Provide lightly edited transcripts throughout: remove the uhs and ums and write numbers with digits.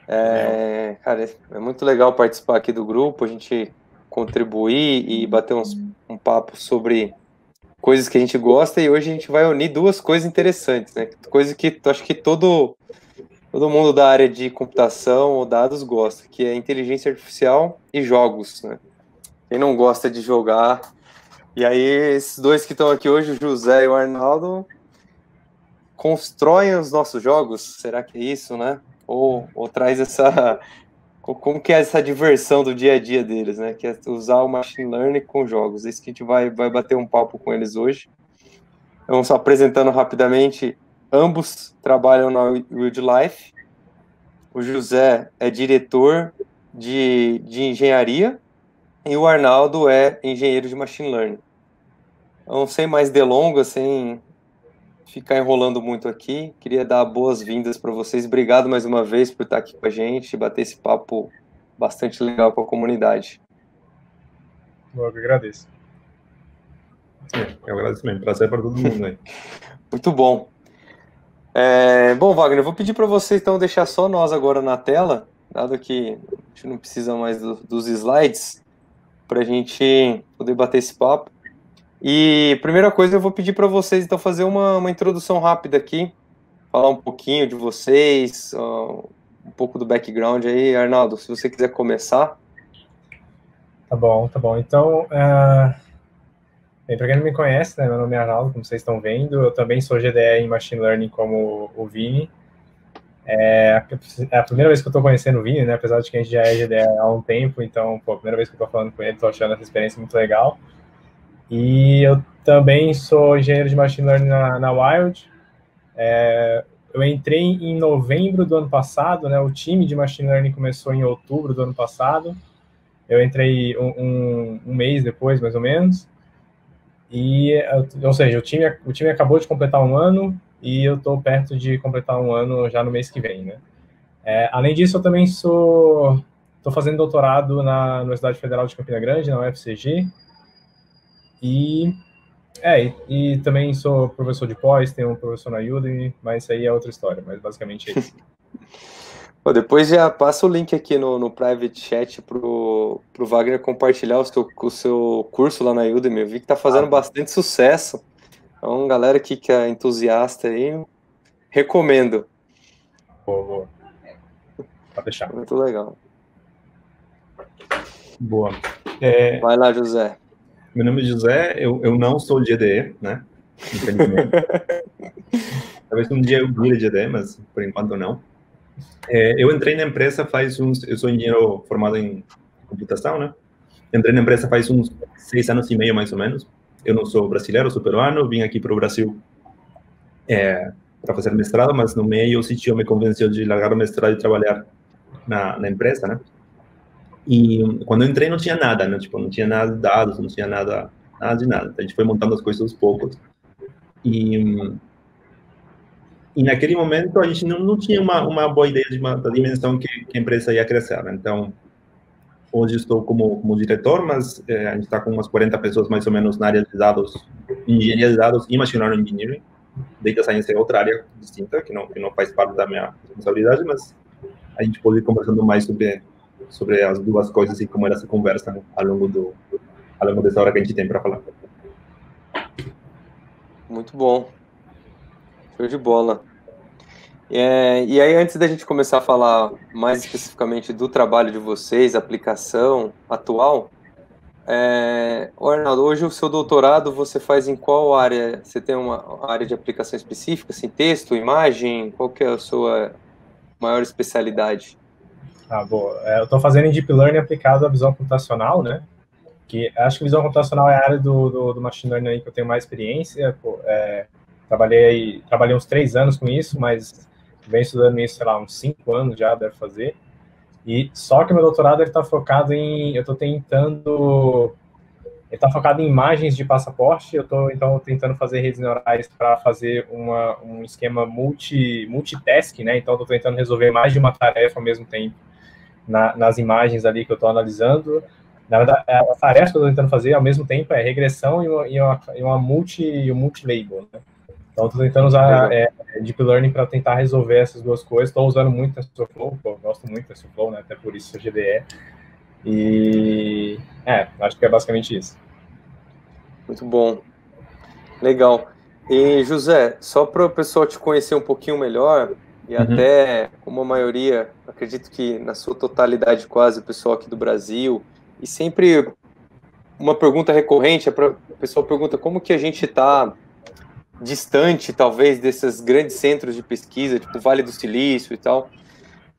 Legal. Cara, é muito legal participar aqui do grupo, a gente contribuir e bater um papo sobre coisas que a gente gosta, e hoje a gente vai unir duas coisas interessantes, né? Coisa que acho que todo mundo da área de computação ou dados gosta, que é inteligência artificial e jogos, né? Quem não gosta de jogar. E aí, esses dois que estão aqui hoje, o José e o Arnaldo, constroem os nossos jogos? Será que é isso, né? Ou traz essa... Como que é essa diversão do dia a dia deles, né? Que é usar o machine learning com jogos. Isso que a gente vai bater um papo com eles hoje. Então, só apresentando rapidamente, ambos trabalham na Wildlife. O José é diretor de engenharia e o Arnaldo é engenheiro de machine learning. Então, sem mais delongas, sem ficar enrolando muito aqui, queria dar boas-vindas para vocês. Obrigado mais uma vez por estar aqui com a gente, bater esse papo bastante legal com a comunidade. Eu que agradeço. Eu agradeço mesmo. Prazer para todo mundo aí. Muito bom. Bom, Wagner, eu vou pedir para você então deixar só nós agora na tela, dado que a gente não precisa mais dos slides, para a gente poder bater esse papo. E primeira coisa, eu vou pedir para vocês então fazer uma introdução rápida aqui, falar um pouquinho de vocês, um pouco do background aí. Arnaldo, se você quiser começar. Tá bom. Então, bem, para quem não me conhece, né, meu nome é Arnaldo, como vocês estão vendo, eu também sou GDE em Machine Learning como o Vini. É a primeira vez que eu estou conhecendo o Vini, né, apesar de que a gente já é GDE há um tempo, então, a primeira vez que eu estou falando com ele, estou achando essa experiência muito legal. E eu também sou engenheiro de Machine Learning na Wild. Eu entrei em novembro do ano passado, né, o time de Machine Learning começou em outubro do ano passado. Eu entrei um mês depois, mais ou menos. Ou seja, o time acabou de completar um ano e eu estou perto de completar um ano já no mês que vem, né? Além disso, eu também estou fazendo doutorado na Universidade Federal de Campina Grande, na UFCG. E também sou professor de pós, tenho um professor na Udemy, mas isso aí é outra história, mas basicamente é isso. Depois já passa o link aqui no private chat pro Wagner compartilhar o seu curso lá na Udemy. Eu vi que tá fazendo bastante sucesso. Então, galera que é entusiasta aí, recomendo. Boa. Pode deixar. Muito legal. Boa. Vai lá, José. Meu nome é José, eu não sou GDE, né? Infelizmente. Talvez um dia eu vire GDE, mas por enquanto não. Eu entrei na empresa eu sou engenheiro formado em computação, né? Entrei na empresa faz uns 6 anos e meio, mais ou menos. Eu não sou brasileiro, sou peruano, vim aqui para o Brasil para fazer mestrado, mas no meio o sítio me convenceu de largar o mestrado e trabalhar na empresa, né? E quando eu entrei não tinha nada, né? Tipo, não tinha nada de dados, não tinha nada de nada. A gente foi montando as coisas aos poucos. E naquele momento a gente não tinha uma boa ideia da dimensão que a empresa ia crescer. Então, hoje estou como diretor, mas a gente está com umas 40 pessoas mais ou menos na área de dados, engenharia de dados e machine learning engineering. Data science é outra área distinta, que não faz parte da minha responsabilidade, mas a gente pode ir conversando mais sobre as duas coisas e como elas se conversam ao longo dessa hora que a gente tem para falar. Muito bom. Show de bola. E aí, antes da gente começar a falar mais especificamente do trabalho de vocês, aplicação atual, Arnaldo, hoje o seu doutorado você faz em qual área? Você tem uma área de aplicação específica, assim, texto, imagem? Qual que é a sua maior especialidade? Boa. Eu estou fazendo em Deep Learning aplicado à visão computacional, né? Que acho que visão computacional é a área do Machine Learning aí que eu tenho mais experiência. Trabalhei uns 3 anos com isso, mas venho estudando isso, sei lá, uns 5 anos já, deve fazer. E só que meu doutorado está focado ele está focado em imagens de passaporte. Eu estou, então, tentando fazer redes neurais para fazer um esquema multitask, né? Então, estou tentando resolver mais de uma tarefa ao mesmo tempo nas imagens ali que eu estou analisando. Na verdade, as tarefas que eu estou tentando fazer ao mesmo tempo é regressão e um multi-label, né? Então, estou tentando usar Deep Learning para tentar resolver essas duas coisas. Estou usando muito TensorFlow, gosto muito de TensorFlow, né? Até por isso sou GDE. E acho que é basicamente isso. Muito bom. Legal. E, José, só para o pessoal te conhecer um pouquinho melhor, e até como a maioria, acredito que na sua totalidade quase, o pessoal aqui do Brasil, e sempre uma pergunta recorrente, o pessoal pergunta como que a gente está distante, talvez, desses grandes centros de pesquisa, tipo Vale do Silício e tal.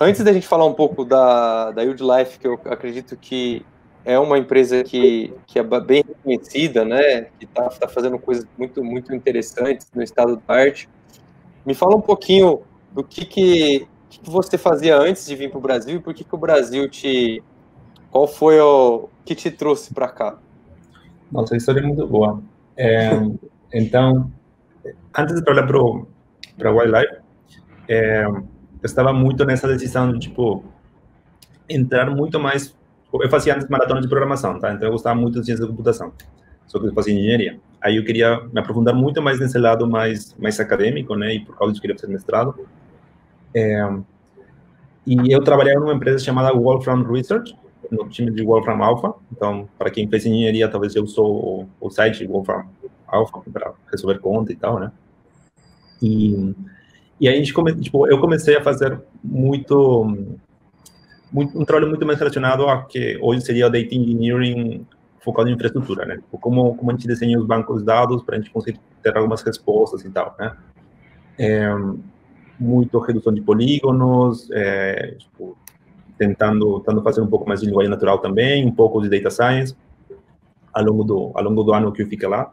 Antes da gente falar um pouco da YieldLife, que eu acredito que é uma empresa que é bem reconhecida, né? Que está fazendo coisas muito, muito interessantes no estado da arte. Me fala um pouquinho do que você fazia antes de vir para o Brasil e por que o Brasil qual foi o que te trouxe para cá? Nossa, a história é muito boa. Então, antes de trabalhar para a YieldLife, eu estava muito nessa decisão de, tipo, entrar muito mais. Eu fazia antes maratona de programação, tá? Então eu gostava muito de ciência da computação, só que eu fazia engenharia. Aí eu queria me aprofundar muito mais nesse lado mais acadêmico, né? E por causa disso eu queria fazer mestrado. E eu trabalhava numa empresa chamada Wolfram Research, no time de Wolfram Alpha. Então, para quem fez engenharia, talvez eu sou o site Wolfram Alpha para resolver conta e tal, né? E aí a gente eu comecei a fazer um trabalho muito mais relacionado a que hoje seria o Data Engineering focado em infraestrutura, né? Como a gente desenha os bancos de dados para a gente conseguir ter algumas respostas e tal, né? Muito redução de polígonos, tentando fazer um pouco mais de linguagem natural também, um pouco de data science ao longo do ano que eu fiquei lá.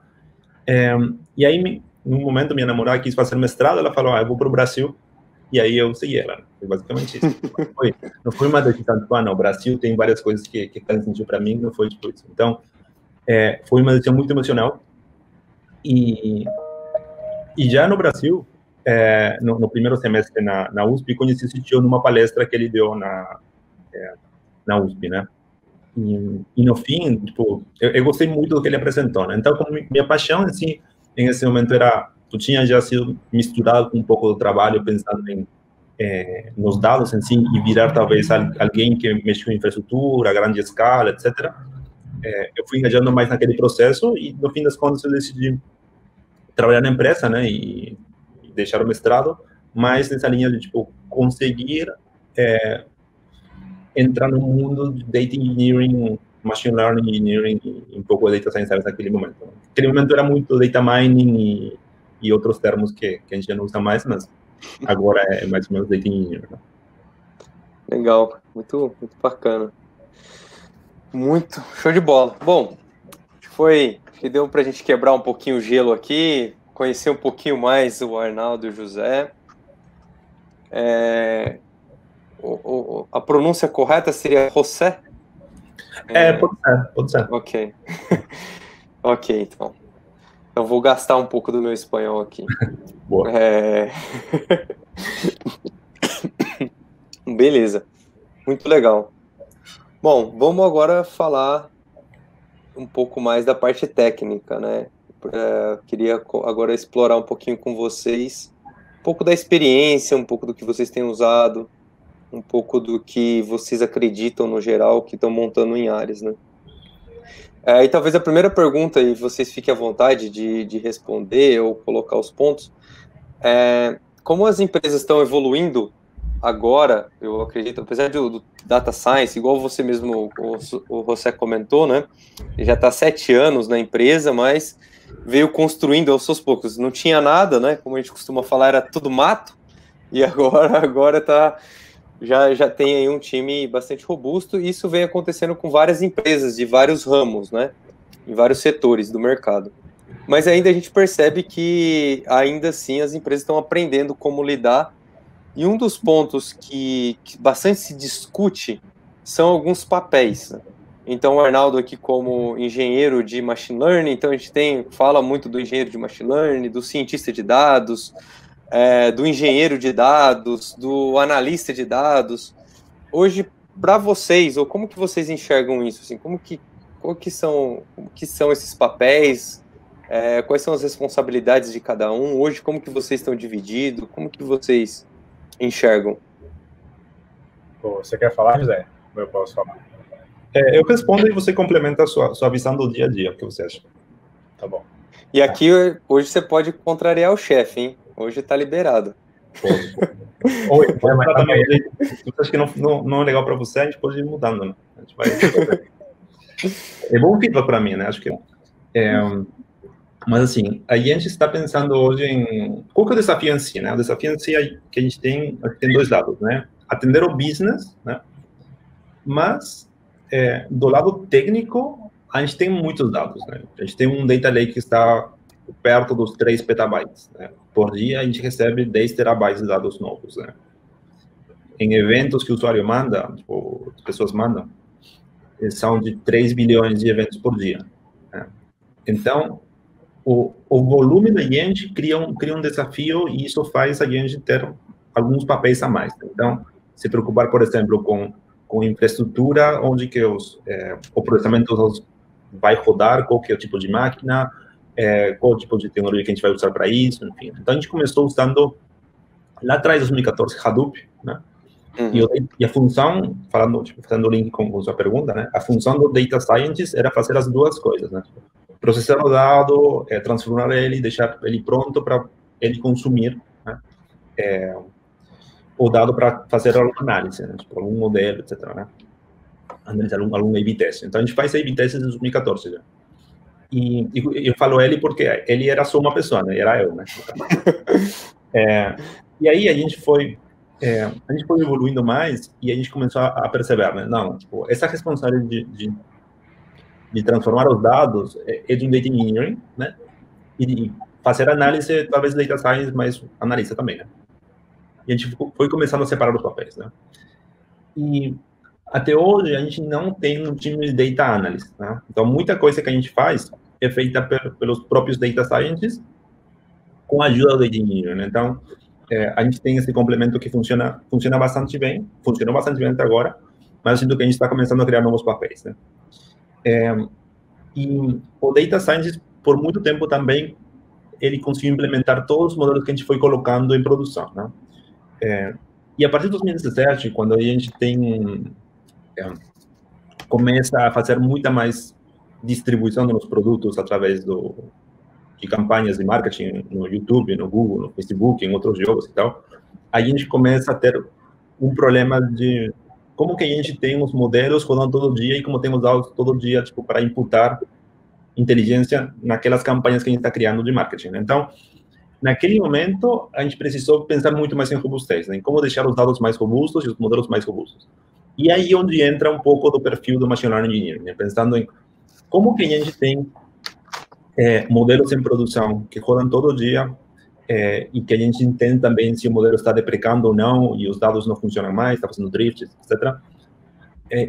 E aí, num momento, minha namorada quis fazer mestrado, ela falou, eu vou para o Brasil. E aí eu segui ela, foi basicamente isso. Não foi uma decisão, tipo, não, o Brasil tem várias coisas que fazem sentido para mim, não foi tipo isso. Então, foi uma decisão muito emocional. E já no Brasil, no primeiro semestre na USP, conheci o Citio numa palestra que ele deu na USP, né? E no fim, tipo, eu gostei muito do que ele apresentou, né? Então, como minha paixão, assim, em esse momento eu tinha já sido misturado com um pouco do trabalho, pensando nos dados em si, e virar talvez alguém que mexe com infraestrutura, grande escala, etc. Eu fui engajando mais naquele processo e, no fim das contas, eu decidi trabalhar na empresa, né, e deixar o mestrado, mas nessa linha de, tipo, conseguir entrar no mundo de data engineering, machine learning engineering e um pouco de data science naquele momento. Naquele momento era muito data mining e outros termos que a gente já não usa mais, mas agora é mais ou menos data engineering. Né? Legal, muito, muito bacana. Muito, show de bola. Bom, que deu para a gente quebrar um pouquinho o gelo aqui, conhecer um pouquinho mais o Arnaldo e o José. A pronúncia correta seria José? Pode ser. Ok. Ok, então. Então vou gastar um pouco do meu espanhol aqui. Boa. Beleza. Muito legal. Bom, vamos agora falar um pouco mais da parte técnica, né? Queria agora explorar um pouquinho com vocês um pouco da experiência, um pouco do que vocês têm usado, um pouco do que vocês acreditam no geral que estão montando em áreas, né? E talvez a primeira pergunta, e vocês fiquem à vontade de responder ou colocar os pontos, como as empresas estão evoluindo agora, eu acredito, apesar do Data Science, igual você mesmo, o José comentou, né? Ele já está há 7 anos na empresa, mas veio construindo aos seus poucos. Não tinha nada, né? Como a gente costuma falar, era tudo mato, e agora já tem aí um time bastante robusto, e isso vem acontecendo com várias empresas de vários ramos, né? Em vários setores do mercado. Mas ainda a gente percebe que, ainda assim, as empresas estão aprendendo como lidar. E um dos pontos que bastante se discute são alguns papéis. Né? Então, o Arnaldo aqui como engenheiro de Machine Learning, então a gente fala muito do engenheiro de Machine Learning, do cientista de dados, do engenheiro de dados, do analista de dados. Hoje, para vocês, ou como que vocês enxergam isso? Assim, como que são esses papéis? Quais são as responsabilidades de cada um? Hoje, como que vocês estão divididos? Como que vocês enxergam? Pô, você quer falar, José? Ou eu posso falar? Eu respondo e você complementa a sua visão do dia a dia, o que você acha? Tá bom. E aqui, hoje você pode contrariar o chefe, hein? Hoje tá liberado. Oi, mas também... Se você acha que não é legal para você, a gente pode ir mudando, né? A gente vai... É bom feedback para mim, né? Acho que mas assim, a gente está pensando hoje em qual que é o desafio em si, né? O desafio em si é que a gente tem dois lados, né? Atender o business, né? Mas do lado técnico, a gente tem muitos dados, né? A gente tem um data lake que está perto dos 3 petabytes, né? Por dia, a gente recebe 10 terabytes de dados novos, né? Em eventos que o usuário manda, tipo, as pessoas mandam, são de 3 bilhões de eventos por dia, né? Então, o volume da gente cria um desafio e isso faz a gente ter alguns papéis a mais. Então, se preocupar, por exemplo, com infraestrutura, onde que o processamento vai rodar, qual que é o tipo de máquina, qual o tipo de tecnologia que a gente vai usar para isso, enfim. Então, a gente começou usando, lá atrás, 2014, Hadoop, né? E a função, fazendo o link com sua pergunta, né? A função do Data Scientist era fazer as duas coisas, né? Processar o dado, transformar ele, deixar ele pronto para ele consumir, né? O dado para fazer alguma análise, né? Tipo, algum modelo, etc., né? Analisar algum A/B test. Então, a gente faz A/B test desde 2014 já. E eu falo ele porque ele era só uma pessoa, né? Era eu, né? E aí a gente foi evoluindo mais e a gente começou a perceber, né? Não, tipo, essa responsabilidade de transformar os dados é de um data engineering, né? E fazer análise, talvez data science, mas analista também, né? E a gente foi começando a separar os papéis, né? E até hoje a gente não tem um time de data analyst, né? Então muita coisa que a gente faz é feita pelos próprios data scientists com a ajuda do data engineering, né? Então a gente tem esse complemento que funciona bastante bem, funcionou bastante bem até agora, mas eu sinto que a gente está começando a criar novos papéis, né? E o data scientist, por muito tempo também, ele conseguiu implementar todos os modelos que a gente foi colocando em produção, né? E a partir de 2017, quando a gente começa a fazer muita mais distribuição dos produtos através de campanhas de marketing no YouTube, no Google, no Facebook, em outros jogos e tal, a gente começa a ter um problema de como que a gente tem os modelos rodando todo dia e como temos dados todo dia, tipo, para imputar inteligência naquelas campanhas que a gente está criando de marketing, né? Então, naquele momento, a gente precisou pensar muito mais em robustez, né? Em como deixar os dados mais robustos e os modelos mais robustos. E aí onde entra um pouco do perfil do Machine Learning Engineering, né? Pensando em como que a gente tem modelos em produção que rodam todo dia e que a gente entende também se o modelo está deprecando ou não e os dados não funcionam mais, está fazendo drift, etc.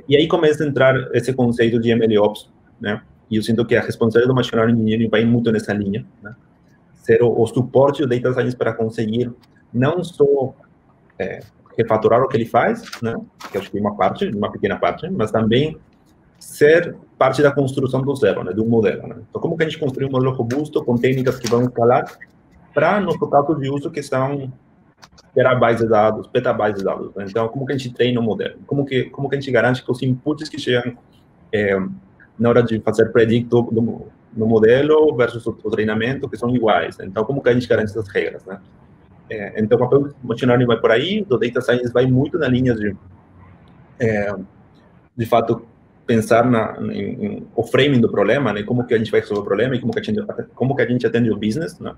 E aí começa a entrar esse conceito de MLOps, né? E eu sinto que a responsabilidade do Machine Learning Engineering vai muito nessa linha, né? Ser o suporte do Data Science para conseguir não só refaturar o que ele faz, né? Que acho que é uma pequena parte, mas também ser parte da construção do zero, né? Do modelo, né? Então, como que a gente construi um modelo robusto com técnicas que vão escalar para nosso caso de uso que são terabytes de dados, petabytes de dados, né? Então, como que a gente treina o modelo? Como que a gente garante que os inputs que chegam na hora de fazer predicto no modelo versus o treinamento, que são iguais, né? Então, como que a gente garante essas regras, né? Então, o papel do Machine Learning vai por aí, do Data Science vai muito na linha de fato, pensar em o framing do problema, né? Como que a gente vai resolver o problema e como que a gente atende o business, né?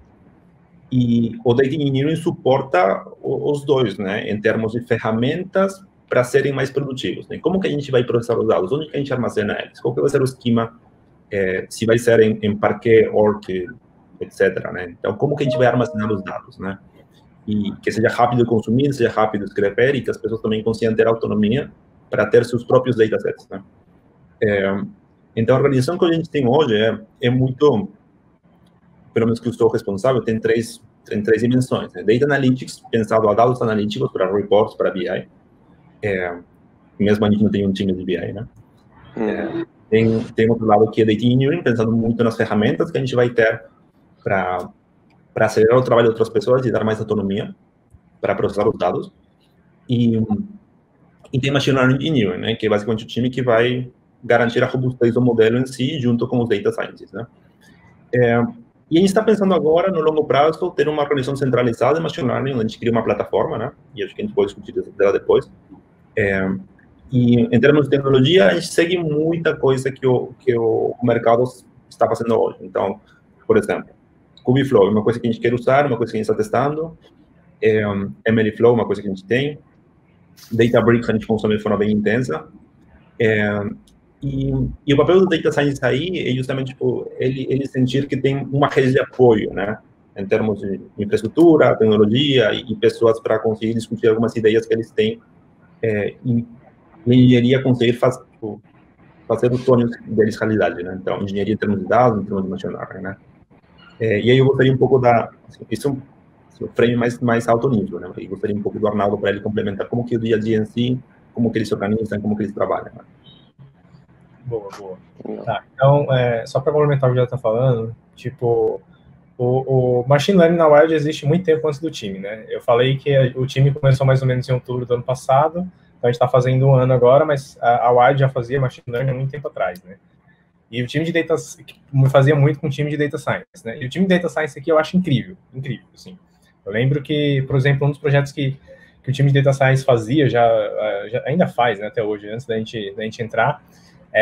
E o Data Engineering suporta os dois, né? Em termos de ferramentas para serem mais produtivos, né? Como que a gente vai processar os dados? Onde que a gente armazena eles? Qual que vai ser o esquema? Se vai ser em Parquet, Orc, etc., né? Então, como que a gente vai armazenar os dados, né? E que seja rápido consumir, seja rápido escrever e que as pessoas também consigam ter autonomia para ter seus próprios datasets, né? Então, a organização que a gente tem hoje é muito, pelo menos que eu sou responsável, tem três dimensões, né? Data Analytics, pensado a dados analíticos para reports, para BI. Mesmo a gente não tem um time de BI, né? Tem outro lado que é Data Engineering, pensando muito nas ferramentas que a gente vai ter para acelerar o trabalho de outras pessoas e dar mais autonomia para processar os dados. E tem Machine Learning Engineering, né, que é basicamente o time que vai garantir a robustez do modelo em si, junto com os Data Scientists, né. E a gente está pensando agora, no longo prazo, ter uma organização centralizada de Machine Learning, onde a gente cria uma plataforma, né, e acho que a gente pode discutir dela depois. E em termos de tecnologia, a gente segue muita coisa que o mercado está fazendo hoje. Então, por exemplo, Kubeflow é uma coisa que a gente quer usar, uma coisa que a gente está testando. MLflow é uma coisa que a gente tem. Databricks a gente consome de forma bem intensa. E o papel do Data Science aí é justamente tipo, ele sentir que tem uma rede de apoio, né? Em termos de infraestrutura, tecnologia e pessoas para conseguir discutir algumas ideias que eles têm e engenharia conseguir fazer os sonhos deles realidade, né? Então, engenharia em termos de dados, em termos de machine learning, né? E aí eu gostaria um pouco isso é um frame mais alto nível, né? E gostaria um pouco do Arnaldo para ele complementar como que o dia a dia em si, como que eles se organizam, como que eles trabalham, né? Boa. Tá, então, só para complementar o que já está falando, tipo, o Machine Learning na Wild existe muito tempo antes do time, né? Eu falei que o time começou mais ou menos em outubro do ano passado, então a gente está fazendo um ano agora, mas a Wild já fazia Machine Learning há muito tempo atrás, né? E o time de Data fazia muito com o time de Data Science, né? E o time de Data Science aqui eu acho incrível, assim. Eu lembro que, por exemplo, um dos projetos que o time de Data Science fazia, já ainda faz, né, até hoje, antes da gente entrar,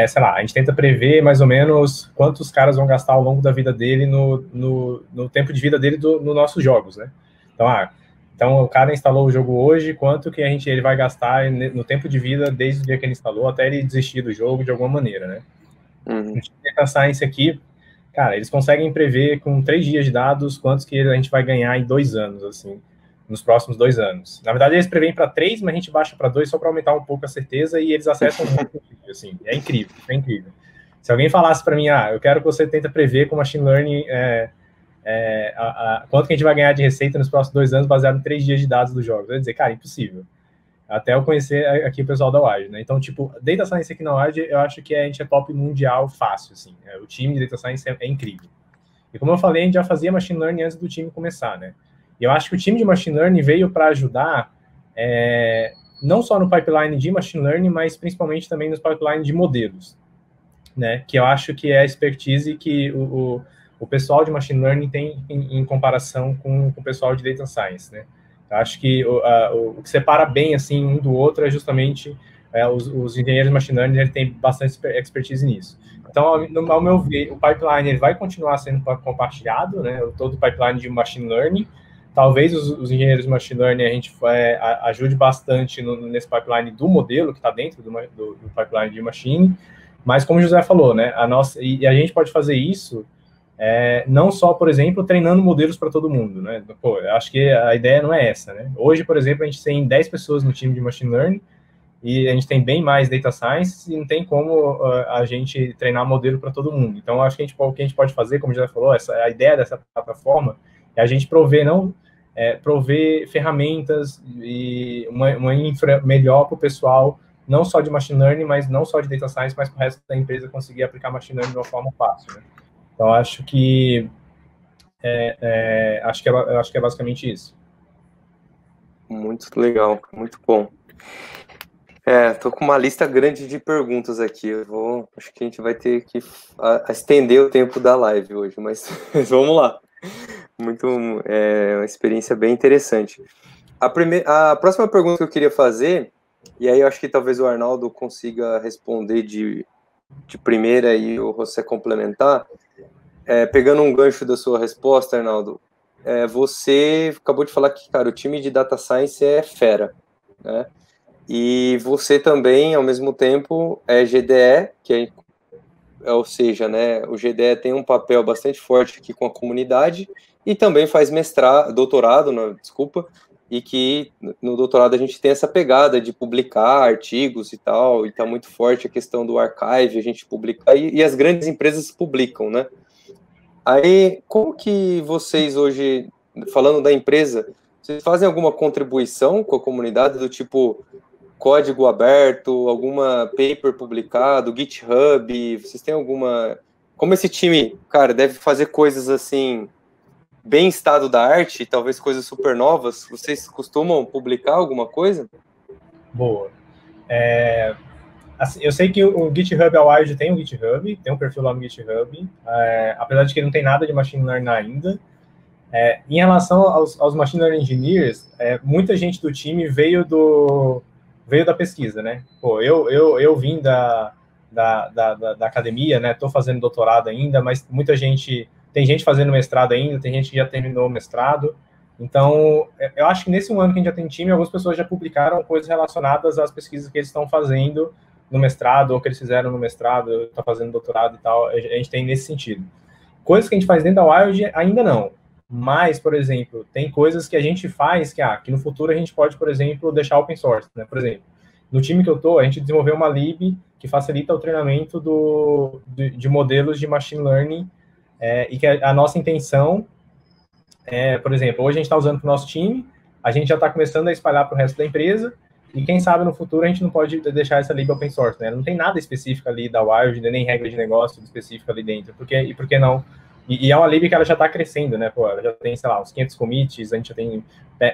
sei lá, a gente tenta prever mais ou menos quantos caras vão gastar ao longo da vida dele no tempo de vida dele nos nossos jogos, né? Então o cara instalou o jogo hoje, quanto que ele vai gastar no tempo de vida desde o dia que ele instalou até ele desistir do jogo de alguma maneira, né? Uhum. No time de Data Science aqui, cara, eles conseguem prever com 3 dias de dados quantos que a gente vai ganhar em 2 anos, assim, nos próximos 2 anos. Na verdade, eles preveem para 3, mas a gente baixa para 2 só para aumentar um pouco a certeza e eles acertam muito, assim, é incrível. Se alguém falasse para mim, eu quero que você tente prever com Machine Learning quanto que a gente vai ganhar de receita nos próximos 2 anos baseado em 3 dias de dados dos jogos, eu ia dizer, cara, impossível. Até eu conhecer aqui o pessoal da Wide, né? Então, tipo, Data Science aqui na Wide, eu acho que a gente é top mundial fácil, assim. O time de Data Science é incrível. E como eu falei, a gente já fazia Machine Learning antes do time começar, né? E eu acho que o time de Machine Learning veio para ajudar não só no pipeline de Machine Learning, mas principalmente também nos pipelines de modelos, né? Que eu acho que é a expertise que o pessoal de Machine Learning tem em comparação com o pessoal de Data Science, né? Eu acho que o que separa bem assim um do outro é justamente os engenheiros de machine learning, ele tem bastante expertise nisso. Então, ao meu ver, o pipeline ele vai continuar sendo compartilhado, né? Todo o pipeline de machine learning. Talvez os engenheiros de machine learning a gente ajude bastante nesse pipeline do modelo que está dentro do pipeline de machine. Mas como o José falou, né? E a gente pode fazer isso não só, por exemplo, treinando modelos para todo mundo, né? Pô, eu acho que a ideia não é essa, né? Hoje, por exemplo, a gente tem 10 pessoas no time de Machine Learning e a gente tem bem mais Data Science e não tem como a gente treinar modelo para todo mundo. Então, acho que o que a gente pode fazer, como já falou, a ideia dessa plataforma é a gente prover ferramentas e uma infra melhor para o pessoal, não só de Machine Learning, mas não só de Data Science, mas para o resto da empresa conseguir aplicar Machine Learning de uma forma fácil, né? Então, acho que é basicamente isso. Muito legal, muito bom. Tô com uma lista grande de perguntas aqui. Acho que a gente vai ter que estender o tempo da live hoje, mas vamos lá. Uma experiência bem interessante. A próxima pergunta que eu queria fazer, e aí eu acho que talvez o Arnaldo consiga responder de primeira e o José complementar. Pegando um gancho da sua resposta, Arnaldo, você acabou de falar que, cara, o time de Data Science é fera, né? E você também, ao mesmo tempo, é GDE, ou seja, né, o GDE tem um papel bastante forte aqui com a comunidade e também faz doutorado, e que no doutorado a gente tem essa pegada de publicar artigos e tal, e tá muito forte a questão do archive, a gente publica, e as grandes empresas publicam, né? Aí, como que vocês hoje, falando da empresa, vocês fazem alguma contribuição com a comunidade do tipo, código aberto, alguma paper publicado, GitHub? Vocês têm alguma... Como esse time, cara, deve fazer coisas assim, bem em estado da arte, talvez coisas super novas, vocês costumam publicar alguma coisa? Boa. Assim, eu sei que o GitHub, a Wired tem um GitHub, tem um perfil lá no GitHub, apesar de que não tem nada de Machine Learning ainda. Em relação aos Machine Learning Engineers, muita gente do time veio da pesquisa, né? Pô, eu vim da academia, né? Estou fazendo doutorado ainda, mas muita gente... Tem gente fazendo mestrado ainda, tem gente que já terminou o mestrado. Então, eu acho que nesse 1 ano que a gente já tem time, algumas pessoas já publicaram coisas relacionadas às pesquisas que eles estão fazendo no mestrado, ou que eles fizeram no mestrado, estão fazendo doutorado e tal. A gente tem nesse sentido. Coisas que a gente faz dentro da Wired, ainda não. Mas, por exemplo, tem coisas que a gente faz que no futuro a gente pode, por exemplo, deixar open source, né? Por exemplo, no time que eu tô, a gente desenvolveu uma lib que facilita o treinamento de modelos de machine learning, e que a nossa intenção por exemplo, hoje a gente está usando para o nosso time, a gente já está começando a espalhar para o resto da empresa, e quem sabe no futuro a gente não pode deixar essa lib open source, né? Não tem nada específico ali da Wired, nem regra de negócio específica ali dentro, e por que não? E é uma lib que ela já está crescendo, né? Pô, ela já tem, sei lá, uns 500 commits, a gente já tem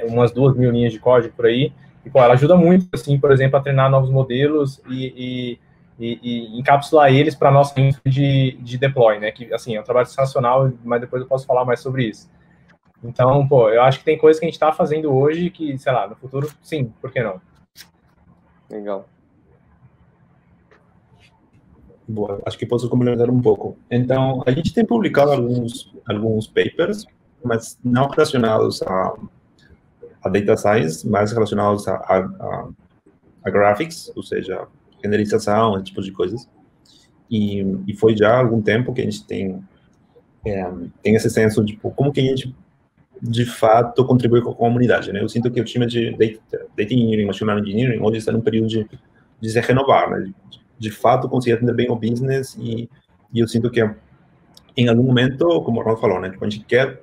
umas 2.000 linhas de código por aí, e, pô, ela ajuda muito, assim, por exemplo, a treinar novos modelos e encapsular eles para nossa infra de deploy, né? Que, assim, é um trabalho sensacional, mas depois eu posso falar mais sobre isso. Então, pô, eu acho que tem coisas que a gente está fazendo hoje que, sei lá, no futuro, sim, por que não? Legal. Boa, acho que posso complementar um pouco. Então, a gente tem publicado alguns papers, mas não relacionados a data science, mas relacionados a graphics, ou seja, renderização, esse tipo de coisas. E foi já há algum tempo que a gente tem esse senso de como que a gente de fato contribui com a comunidade, né? Eu sinto que o time de Data Engineering, Machine Learning Engineering, hoje está num período de se renovar, né? De fato conseguir atender bem o business, e eu sinto que em algum momento, como o Ron falou, né? A gente quer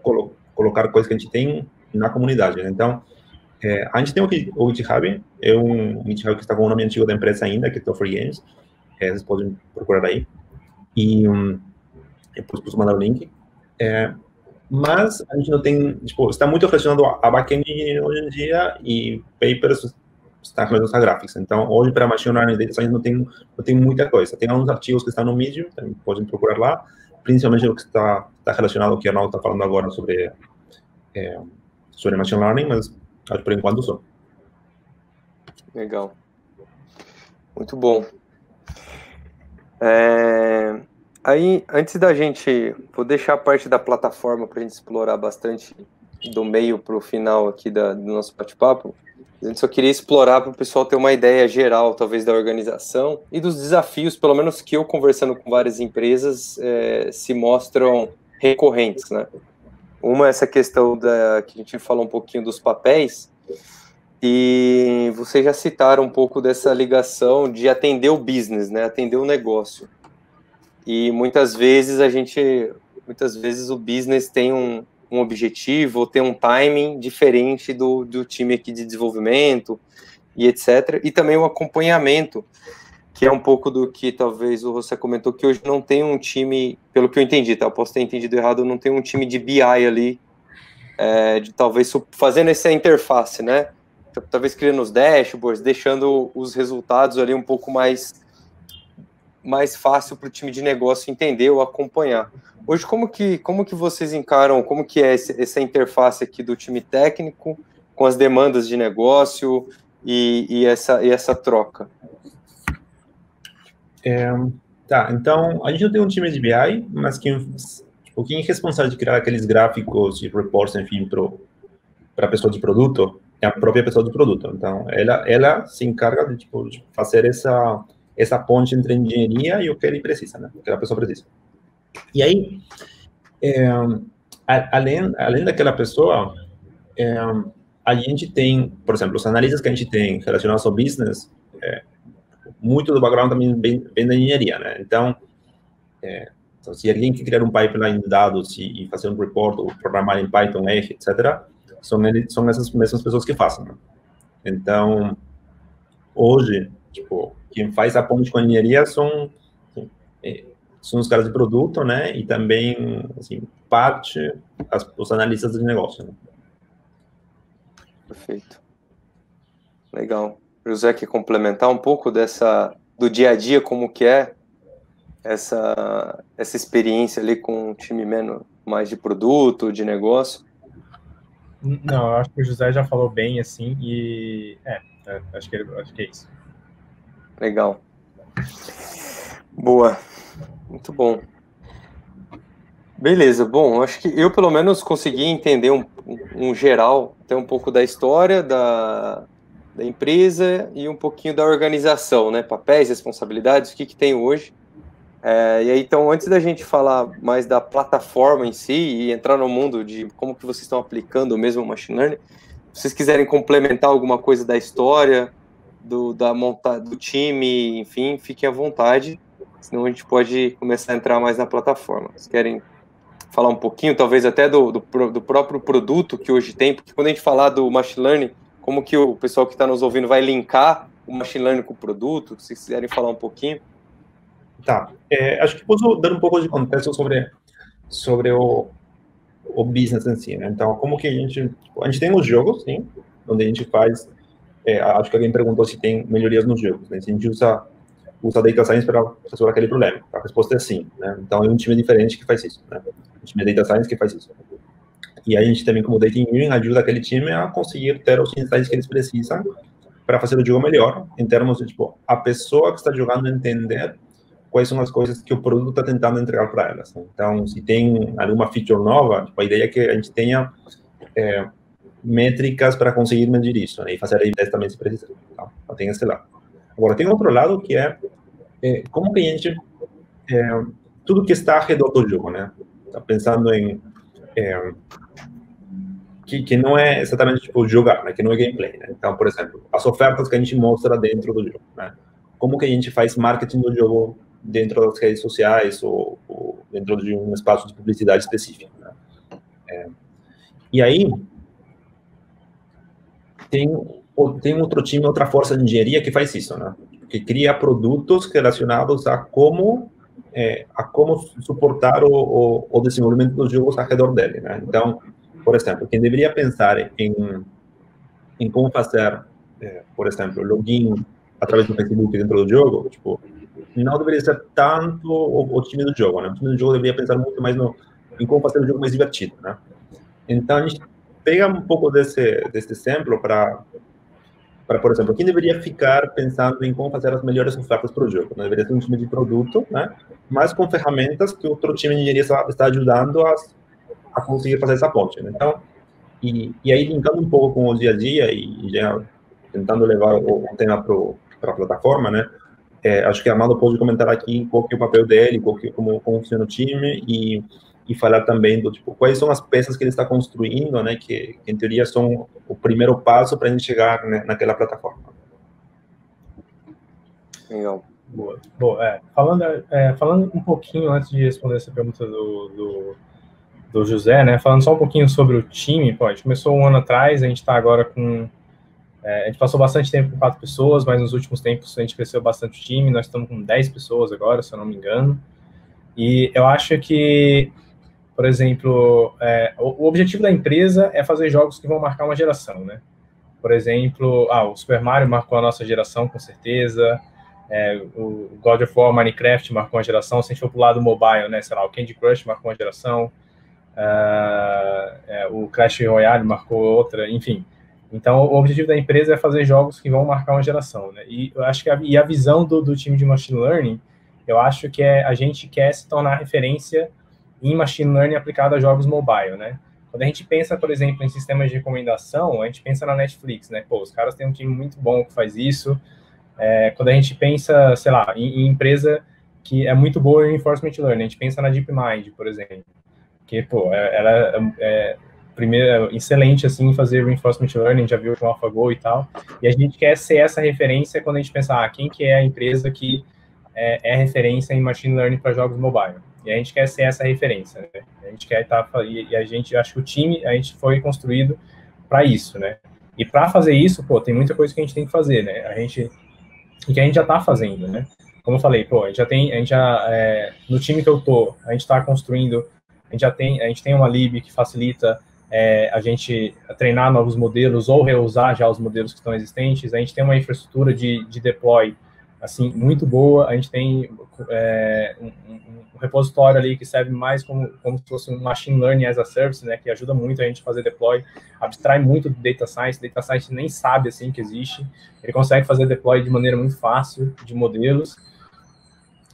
colocar coisas que a gente tem na comunidade, né? Então, a gente tem o GitHub, é um GitHub que está com o nome antigo da empresa ainda, que é Free Games, vocês podem procurar aí, e depois posso mandar o link. Mas a gente não tem, está muito relacionado a back-end hoje em dia, e papers está relacionado a graphics. Então, hoje, para Machine Learning Data Science, não tem muita coisa. Tem alguns artigos que estão no Medium, também podem procurar lá, principalmente o que está relacionado ao que a Arnaldo está falando agora sobre Machine Learning, mas acho que por enquanto só. Legal. Muito bom. Aí, antes da gente... Vou deixar a parte da plataforma para a gente explorar bastante do meio para o final aqui do nosso bate-papo. A gente só queria explorar para o pessoal ter uma ideia geral, talvez, da organização e dos desafios, pelo menos que eu, conversando com várias empresas, se mostram recorrentes, né? Uma é essa questão que a gente falou um pouquinho dos papéis, e vocês já citaram um pouco dessa ligação de atender o business, né? Atender o negócio. E muitas vezes o business tem um objetivo, ou tem um timing diferente do time aqui de desenvolvimento e etc. E também o acompanhamento, que é um pouco do que talvez o José comentou, que hoje não tem um time, pelo que eu entendi, tá? Eu posso ter entendido errado, não tem um time de BI ali, de talvez fazendo essa interface, né? Talvez criando os dashboards, deixando os resultados ali um pouco mais fácil para o time de negócio entender ou acompanhar. Hoje, como que vocês encaram, como que é essa interface aqui do time técnico com as demandas de negócio e essa troca? Tá, então, a gente não tem um time de BI, mas quem é responsável de criar aqueles gráficos e reports, enfim, para a pessoa de produto, é a própria pessoa do produto. Então, ela se encarga de fazer essa ponte entre a engenharia e o que ele precisa, né? O que a pessoa precisa. E aí, além daquela pessoa, a gente tem, por exemplo, os analistas que a gente tem relacionados ao business, muito do background também vem da engenharia, né? Então, se alguém quer criar um pipeline de dados e fazer um report ou programar em Python, R, etc., são essas mesmas pessoas que fazem, né? Então, hoje, tipo, quem faz a ponte com a engenharia são os caras de produto, né? E também, assim, os analistas de negócio. Né? Perfeito. Legal. José, quer complementar um pouco do dia a dia, como que é essa experiência ali com um time mais de produto, de negócio? Não, eu acho que o José já falou bem, assim, e acho que é isso. Legal. Boa. Muito bom. Beleza, bom, acho que eu pelo menos consegui entender um geral, até um pouco da história da empresa e um pouquinho da organização, né? Papéis, responsabilidades, o que tem hoje. E aí, então, antes da gente falar mais da plataforma em si e entrar no mundo de como que vocês estão aplicando o mesmo Machine Learning, se vocês quiserem complementar alguma coisa da história, do time, enfim, fiquem à vontade, senão a gente pode começar a entrar mais na plataforma. Vocês querem falar um pouquinho, talvez até do próprio produto que hoje tem, porque quando a gente falar do Machine Learning, como que o pessoal que está nos ouvindo vai linkar o Machine Learning com o produto, se vocês quiserem falar um pouquinho. Tá, acho que posso dar um pouco de contexto sobre o business em si, né? Então, como que a gente tem os jogos, sim, onde a gente faz, acho que alguém perguntou se tem melhorias nos jogos, né? Se a gente usa Data Science para resolver aquele problema. A resposta é sim, né? Então, é um time diferente que faz isso, né? Um time de Data Science que faz isso. E aí a gente também, como Data Engineering, ajuda aquele time a conseguir ter os insights que eles precisam para fazer o jogo melhor, em termos de, tipo, a pessoa que está jogando entender quais são as coisas que o produto está tentando entregar para elas. Né? Então, se tem alguma feature nova, tipo, a ideia é que a gente tenha métricas para conseguir medir isso, né? E fazer aí também se precisar. Então, tem esse lado. Agora, tem outro lado que é como que a gente... tudo que está ao redor do jogo, né? Tá pensando em... que não é exatamente tipo jogar, né? Que não é gameplay, né? Então, por exemplo, as ofertas que a gente mostra dentro do jogo, né? Como que a gente faz marketing do jogo dentro das redes sociais ou dentro de um espaço de publicidade específico, né? E aí tem outro time, outra força de engenharia que faz isso, né? Que cria produtos relacionados a como suportar o desenvolvimento dos jogos ao redor dele, né? Então, por exemplo, quem deveria pensar em como fazer, por exemplo, login através do Facebook dentro do jogo, tipo, não deveria ser tanto o time do jogo, né? O time do jogo deveria pensar muito mais em como fazer o jogo mais divertido, né? Então, a gente pega um pouco desse exemplo para, por exemplo, quem deveria ficar pensando em como fazer as melhores ofertas para o jogo? Não deveria ser um time de produto, né? Mas com ferramentas que outro time de engenharia está ajudando a conseguir fazer essa ponte, né? Então, e aí linkando um pouco com o dia a dia e já tentando levar o tema para a plataforma, né? Acho que a Amado pode comentar aqui qual que é o papel dele, como funciona o time e falar também do tipo quais são as peças que ele está construindo, né? Que em teoria são o primeiro passo para a gente chegar, né, naquela plataforma. Legal. Boa. Falando um pouquinho antes de responder essa pergunta do José, né? Falando só um pouquinho sobre o time, a gente começou um ano atrás, a gente está agora com... a gente passou bastante tempo com 4 pessoas, mas nos últimos tempos a gente cresceu bastante o time, nós estamos com 10 pessoas agora, se eu não me engano. E eu acho que, por exemplo, o objetivo da empresa é fazer jogos que vão marcar uma geração, né? Por exemplo, o Super Mario marcou a nossa geração, com certeza. O God of War, Minecraft marcou uma geração. Se a gente for pro lado mobile, né? Sei lá, o Candy Crush marcou uma geração. O Clash Royale marcou outra, enfim. Então, o objetivo da empresa é fazer jogos que vão marcar uma geração, né? E eu acho que a visão do time de Machine Learning, eu acho que a gente quer se tornar referência em Machine Learning aplicado a jogos mobile, né? Quando a gente pensa, por exemplo, em sistemas de recomendação, a gente pensa na Netflix, né? Pô, os caras têm um time muito bom que faz isso. Quando a gente pensa, sei lá, em empresa que é muito boa em Reinforcement Learning, a gente pensa na DeepMind, por exemplo. Que, pô, ela primeiro, excelente, assim, em fazer Reinforcement Learning, já viu com AlphaGo e tal. E a gente quer ser essa referência quando a gente pensa, quem que é a empresa que é referência em Machine Learning para jogos mobile. E a gente quer ser essa referência, né? A gente quer e a gente, acho que o time, a gente foi construído para isso, né? E para fazer isso, pô, tem muita coisa que a gente tem que fazer, né? A gente e que a gente já está fazendo, né? Como eu falei, pô, a gente já no time que eu tô, a gente está construindo, a gente tem uma lib que facilita a gente treinar novos modelos ou reusar já os modelos que estão existentes. A gente tem uma infraestrutura de deploy assim muito boa. A gente tem um repositório ali que serve mais como se fosse um machine learning as a service, né, que ajuda muito a gente a fazer deploy, abstrai muito do data science nem sabe assim que existe. Ele consegue fazer deploy de maneira muito fácil de modelos.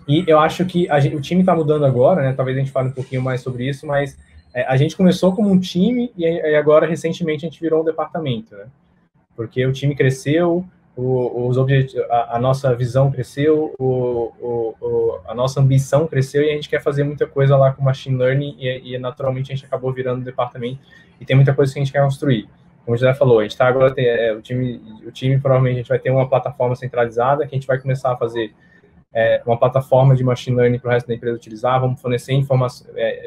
E eu acho que o time está mudando agora, né? Talvez a gente fale um pouquinho mais sobre isso, mas a gente começou como um time e agora, recentemente, a gente virou um departamento, né? Porque o time cresceu, a nossa visão cresceu, a nossa ambição cresceu e a gente quer fazer muita coisa lá com machine learning e naturalmente a gente acabou virando um departamento e tem muita coisa que a gente quer construir. Como o José falou, a gente está agora, o time provavelmente a gente vai ter uma plataforma centralizada que a gente vai começar a fazer uma plataforma de machine learning para o resto da empresa utilizar, vamos fornecer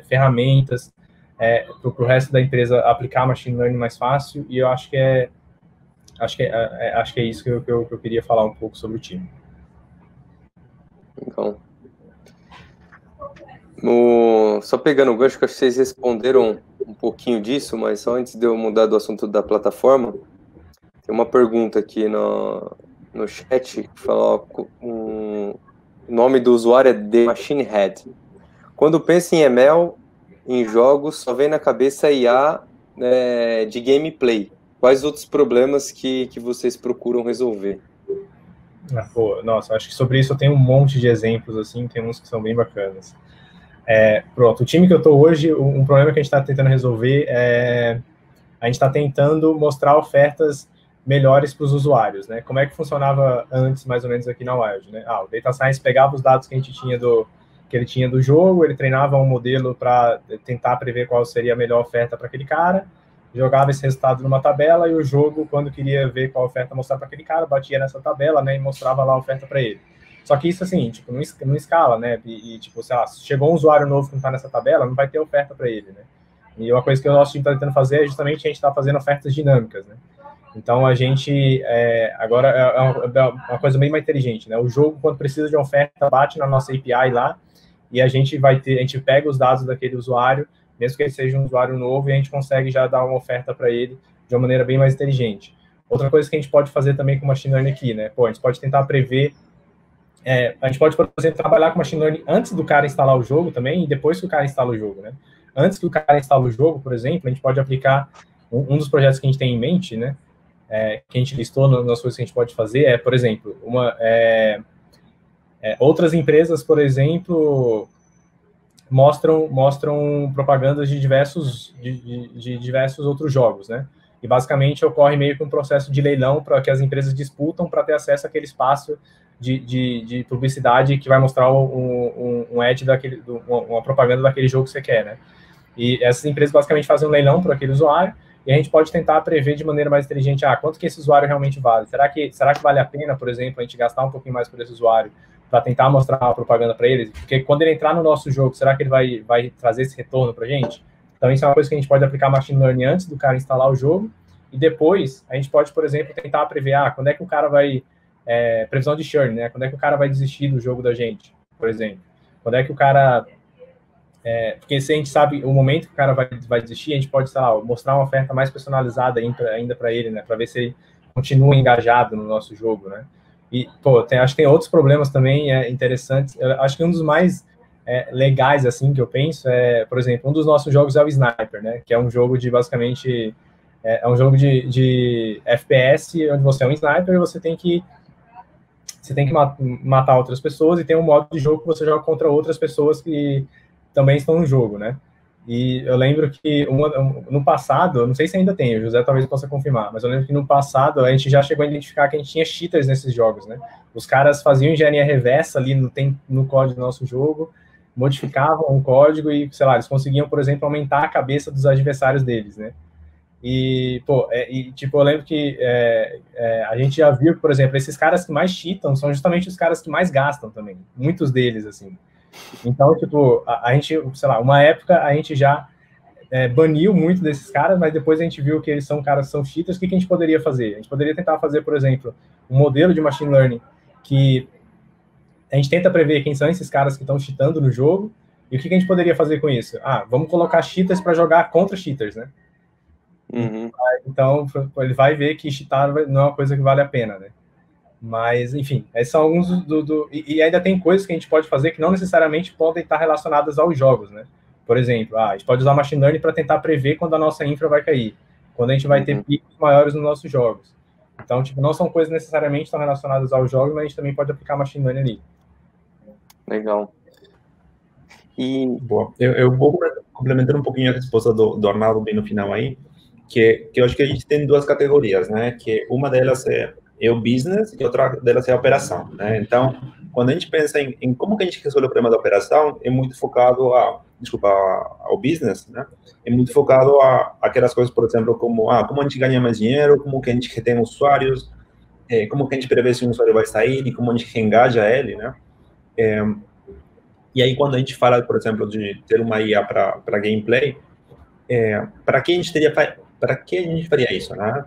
ferramentas para o resto da empresa aplicar machine learning mais fácil, e eu acho que é isso que eu queria falar um pouco sobre o time. Então, só pegando o gancho, que acho que vocês responderam um pouquinho disso, mas só antes de eu mudar do assunto da plataforma, tem uma pergunta aqui no chat que fala, o nome do usuário é The Machine Head. Quando pensa em ML, em jogos, só vem na cabeça IA de gameplay. Quais outros problemas que vocês procuram resolver? Nossa, acho que sobre isso eu tenho um monte de exemplos, assim, tem uns que são bem bacanas. Pronto, o time que eu estou hoje, um problema que a gente está tentando resolver a gente está tentando mostrar ofertas melhores para os usuários, né? Como é que funcionava antes, mais ou menos, aqui na Wild, né? O Data Science pegava os dados que ele tinha do jogo, ele treinava um modelo para tentar prever qual seria a melhor oferta para aquele cara, jogava esse resultado numa tabela e o jogo, quando queria ver qual oferta mostrar para aquele cara, batia nessa tabela, né, e mostrava lá a oferta para ele. Só que isso, assim, tipo, não escala, né? E tipo, sei lá, se chegou um usuário novo que não está nessa tabela, não vai ter oferta para ele, né? E uma coisa que o nosso time está tentando fazer é justamente a gente está fazendo ofertas dinâmicas, né? Então, a gente, agora, é uma coisa bem mais inteligente, né? O jogo, quando precisa de uma oferta, bate na nossa API lá, e a gente pega os dados daquele usuário, mesmo que ele seja um usuário novo, e a gente consegue já dar uma oferta para ele de uma maneira bem mais inteligente. Outra coisa que a gente pode fazer também com machine learning aqui, né? A gente pode tentar prever, a gente pode, por exemplo, trabalhar com machine learning antes do cara instalar o jogo também, e depois que o cara instala o jogo, né? Antes que o cara instale o jogo, por exemplo, a gente pode aplicar um dos projetos que a gente tem em mente, né? Que a gente listou nas coisas que a gente pode fazer, por exemplo, outras empresas, por exemplo, mostram propagandas de diversos outros jogos, né? E basicamente ocorre meio que um processo de leilão para que as empresas disputam para ter acesso àquele espaço de publicidade que vai mostrar um ad uma propaganda daquele jogo que você quer, né? E essas empresas basicamente fazem um leilão para aquele usuário, e a gente pode tentar prever de maneira mais inteligente, quanto que esse usuário realmente vale? Será que vale a pena, por exemplo, a gente gastar um pouquinho mais por esse usuário para tentar mostrar uma propaganda para ele? Porque quando ele entrar no nosso jogo, será que ele vai trazer esse retorno para a gente? Então, isso é uma coisa que a gente pode aplicar machine learning antes do cara instalar o jogo, e depois a gente pode, por exemplo, tentar prever, quando é que o cara vai... previsão de churn, né? Quando é que o cara vai desistir do jogo da gente, por exemplo? Quando é que o cara... porque se a gente sabe o momento que o cara vai desistir, a gente pode, sei lá, mostrar uma oferta mais personalizada ainda para ele, né? Para ver se ele continua engajado no nosso jogo, né? E, acho que tem outros problemas também interessantes. Eu acho que um dos mais legais, assim, que eu penso por exemplo, um dos nossos jogos é o Sniper, né? Que é um jogo de, basicamente, um jogo de FPS, onde você é um sniper e você tem que matar outras pessoas, e tem um modo de jogo que você joga contra outras pessoas que também estão no jogo, né? E eu lembro que no passado, não sei se ainda tem, o José talvez possa confirmar, mas eu lembro que no passado a gente já chegou a identificar que a gente tinha cheaters nesses jogos, né? Os caras faziam engenharia reversa ali no código do nosso jogo, modificavam o código e, sei lá, eles conseguiam, por exemplo, aumentar a cabeça dos adversários deles, né? E, eu lembro que a gente já viu que, por exemplo, esses caras que mais cheatam são justamente os caras que mais gastam também, muitos deles, assim. Então, a gente, sei lá, uma época a gente já baniu muito desses caras, mas depois a gente viu que eles são caras que são cheaters. O que a gente poderia fazer? A gente poderia tentar fazer, por exemplo, um modelo de machine learning que a gente tenta prever quem são esses caras que estão cheatando no jogo, e o que a gente poderia fazer com isso? Vamos colocar cheaters para jogar contra cheaters, né? Uhum. Então, ele vai ver que cheatar não é uma coisa que vale a pena, né? Mas, enfim, esses são alguns e ainda tem coisas que a gente pode fazer que não necessariamente podem estar relacionadas aos jogos, né? Por exemplo, a gente pode usar machine learning para tentar prever quando a nossa infra vai cair, quando a gente vai ter picos maiores nos nossos jogos. Então, tipo, não são coisas necessariamente tão relacionadas aos jogos, mas a gente também pode aplicar machine learning ali. Legal. Boa. Eu vou complementar um pouquinho a resposta do Arnaldo bem no final aí, que eu acho que a gente tem duas categorias, né? Que uma delas é o business e outra delas é a operação, né? Então, quando a gente pensa em como que a gente resolve o problema da operação, é muito focado ao business, né? É muito focado a aquelas coisas, por exemplo, como a gente ganha mais dinheiro, como que a gente retém usuários, como que a gente prevê se um usuário vai sair e como a gente reengaja ele, né? E aí, quando a gente fala, por exemplo, de ter uma IA para gameplay, para que a gente faria isso, né?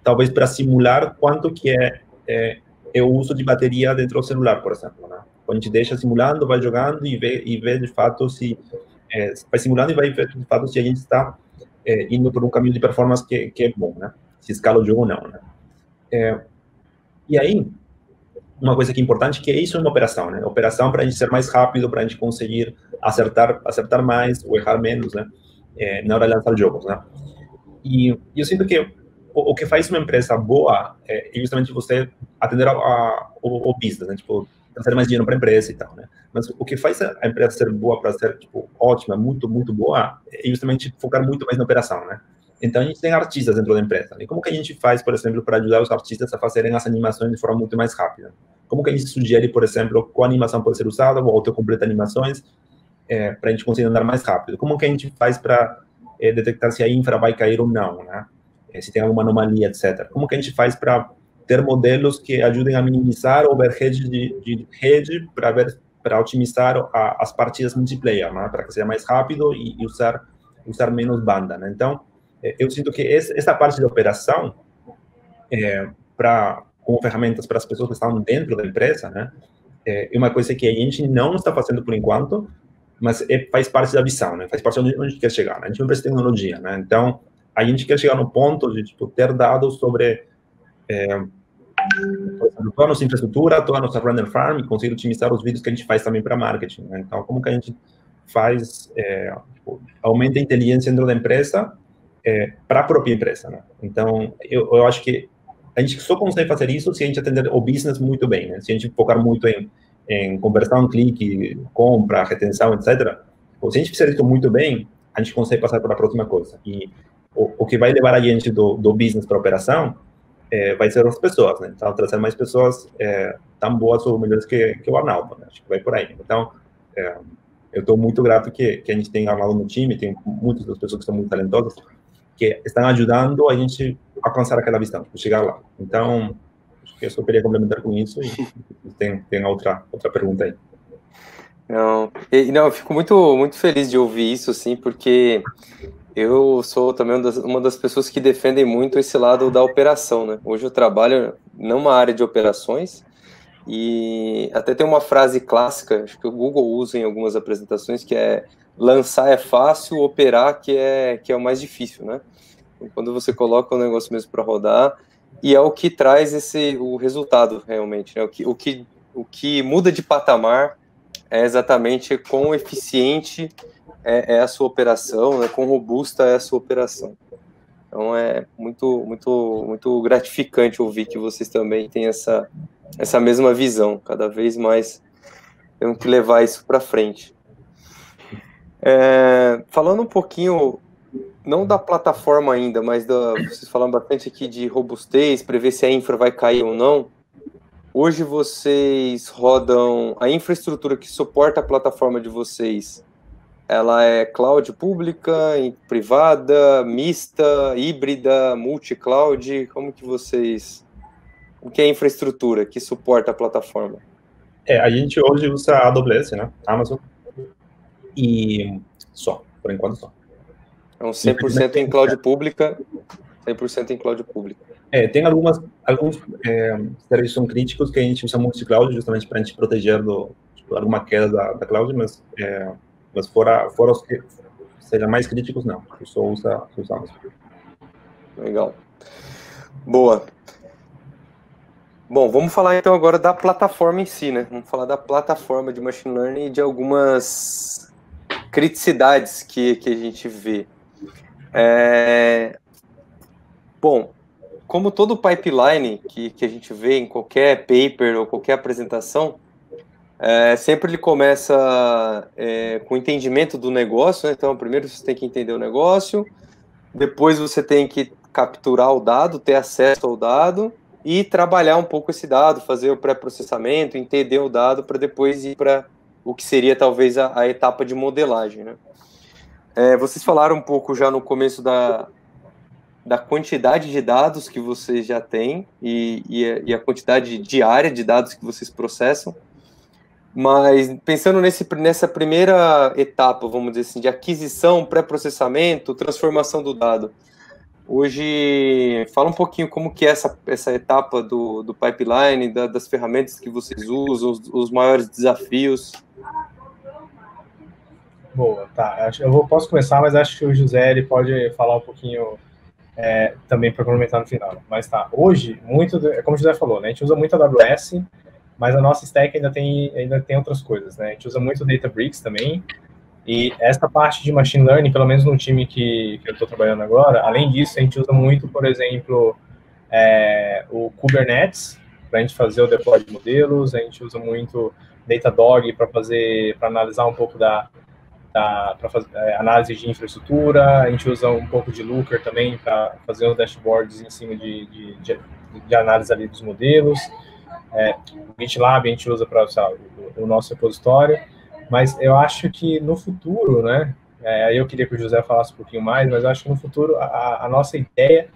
Talvez para simular quanto que é o uso de bateria dentro do celular, por exemplo, né? Quando a gente deixa simulando, vai jogando e vê de fato se vai simulando e vai ver de fato se a gente está indo por um caminho de performance que é bom, né? Se escala o jogo ou não, né? E aí, uma coisa que é importante, que é isso uma operação, né? Operação para a gente ser mais rápido, para a gente conseguir acertar mais ou errar menos, né? Na hora de lançar jogos, né? E eu sinto que o que faz uma empresa boa é justamente você atender o business, né? Tipo, trazer mais dinheiro para a empresa e tal, né? Mas o que faz a empresa ser boa para ser, tipo, ótima, muito, muito boa, é justamente focar muito mais na operação, né? Então, a gente tem artistas dentro da empresa. E como que a gente faz, por exemplo, para ajudar os artistas a fazerem as animações de forma muito mais rápida? Como que a gente sugere, por exemplo, qual animação pode ser usada, ou autocompleta animações, para a gente conseguir andar mais rápido? Como que a gente faz para detectar se a infra vai cair ou não, né? Se tem alguma anomalia, etc. Como que a gente faz para ter modelos que ajudem a minimizar o overhead de rede para otimizar as partidas multiplayer, né? Para que seja mais rápido e usar menos banda, né? Então, eu sinto que essa parte da operação, com ferramentas para as pessoas que estão dentro da empresa, né? É uma coisa que a gente não está fazendo por enquanto, mas faz parte da visão, né? Faz parte de onde a gente quer chegar, né? A gente não precisa de tecnologia, né? Então, a gente quer chegar no ponto de, tipo, ter dados sobre toda a nossa infraestrutura, toda a nossa render farm, e conseguir otimizar os vídeos que a gente faz também para marketing, né? Então, como que a gente faz, tipo, aumenta a inteligência dentro da empresa para a própria empresa, né? Então, eu acho que a gente só consegue fazer isso se a gente atender o business muito bem, né? Se a gente focar muito em conversão, clique, compra, retenção, etc. Se a gente fizer isso muito bem, a gente consegue passar para a próxima coisa. E o que vai levar a gente do business para a operação vai ser as pessoas, né? Então, trazer mais pessoas tão boas ou melhores que o Arnaldo, né? Acho que vai por aí. Então, eu estou muito grato que a gente tenha Arnaldo no time, tem muitas das pessoas que são muito talentosas, que estão ajudando a gente a alcançar aquela visão, chegar lá. Então, acho que eu só queria complementar com isso e tem outra pergunta aí. Não, eu fico muito, muito feliz de ouvir isso, assim, porque eu sou também uma das pessoas que defendem muito esse lado da operação, né? Hoje eu trabalho numa área de operações e até tem uma frase clássica, acho que o Google usa em algumas apresentações, que é lançar é fácil, operar que é o mais difícil, né? Quando você coloca o negócio mesmo para rodar, e é o que traz o resultado, realmente, né? O que muda de patamar é exatamente quão eficiente é a sua operação, né? Quão robusta é a sua operação. Então é muito, muito, muito gratificante ouvir que vocês também têm essa mesma visão. Cada vez mais temos que levar isso para frente. Falando um pouquinho, não da plataforma ainda, mas vocês falam bastante aqui de robustez, prever se a infra vai cair ou não. Hoje vocês rodam a infraestrutura que suporta a plataforma de vocês. Ela é cloud pública, privada, mista, híbrida, multi-cloud? Como que vocês... O que é a infraestrutura que suporta a plataforma? A gente hoje usa a AWS, né? Amazon. E só, por enquanto só. Então, 100% em cloud pública, 100% em cloud pública. Tem alguns serviços são críticos que a gente usa multi-cloud justamente para a gente proteger alguma queda da cloud, mas fora os que sejam mais críticos, não. Só usamos. Legal. Boa. Bom, vamos falar então agora da plataforma em si, né? Vamos falar da plataforma de Machine Learning e de algumas criticidades que a gente vê. Bom, como todo pipeline que a gente vê em qualquer paper ou qualquer apresentação, sempre ele começa com o entendimento do negócio, né? Então, primeiro você tem que entender o negócio, depois você tem que capturar o dado, ter acesso ao dado e trabalhar um pouco esse dado, fazer o pré-processamento, entender o dado para depois ir para o que seria talvez a etapa de modelagem, né? Vocês falaram um pouco já no começo da quantidade de dados que vocês já têm e a quantidade diária de dados que vocês processam, mas pensando nessa primeira etapa, vamos dizer assim, de aquisição, pré-processamento, transformação do dado, hoje, fala um pouquinho como que é essa etapa do pipeline, das ferramentas que vocês usam, os maiores desafios. Boa, tá. Posso começar, mas acho que o José ele pode falar um pouquinho também para complementar no final. Mas tá, hoje, como o José falou, né, a gente usa muito a AWS, mas a nossa stack ainda tem outras coisas, né? A gente usa muito Databricks também, e essa parte de Machine Learning, pelo menos no time que eu estou trabalhando agora, além disso, a gente usa muito, por exemplo, o Kubernetes, para a gente fazer o deploy de modelos, a gente usa muito Datadog para analisar um pouco para fazer análise de infraestrutura, a gente usa um pouco de Looker também para fazer os dashboards em cima de análise ali dos modelos, o GitLab a gente usa para o nosso repositório, mas eu acho que no futuro, né, eu queria que o José falasse um pouquinho mais, mas eu acho que no futuro a nossa ideia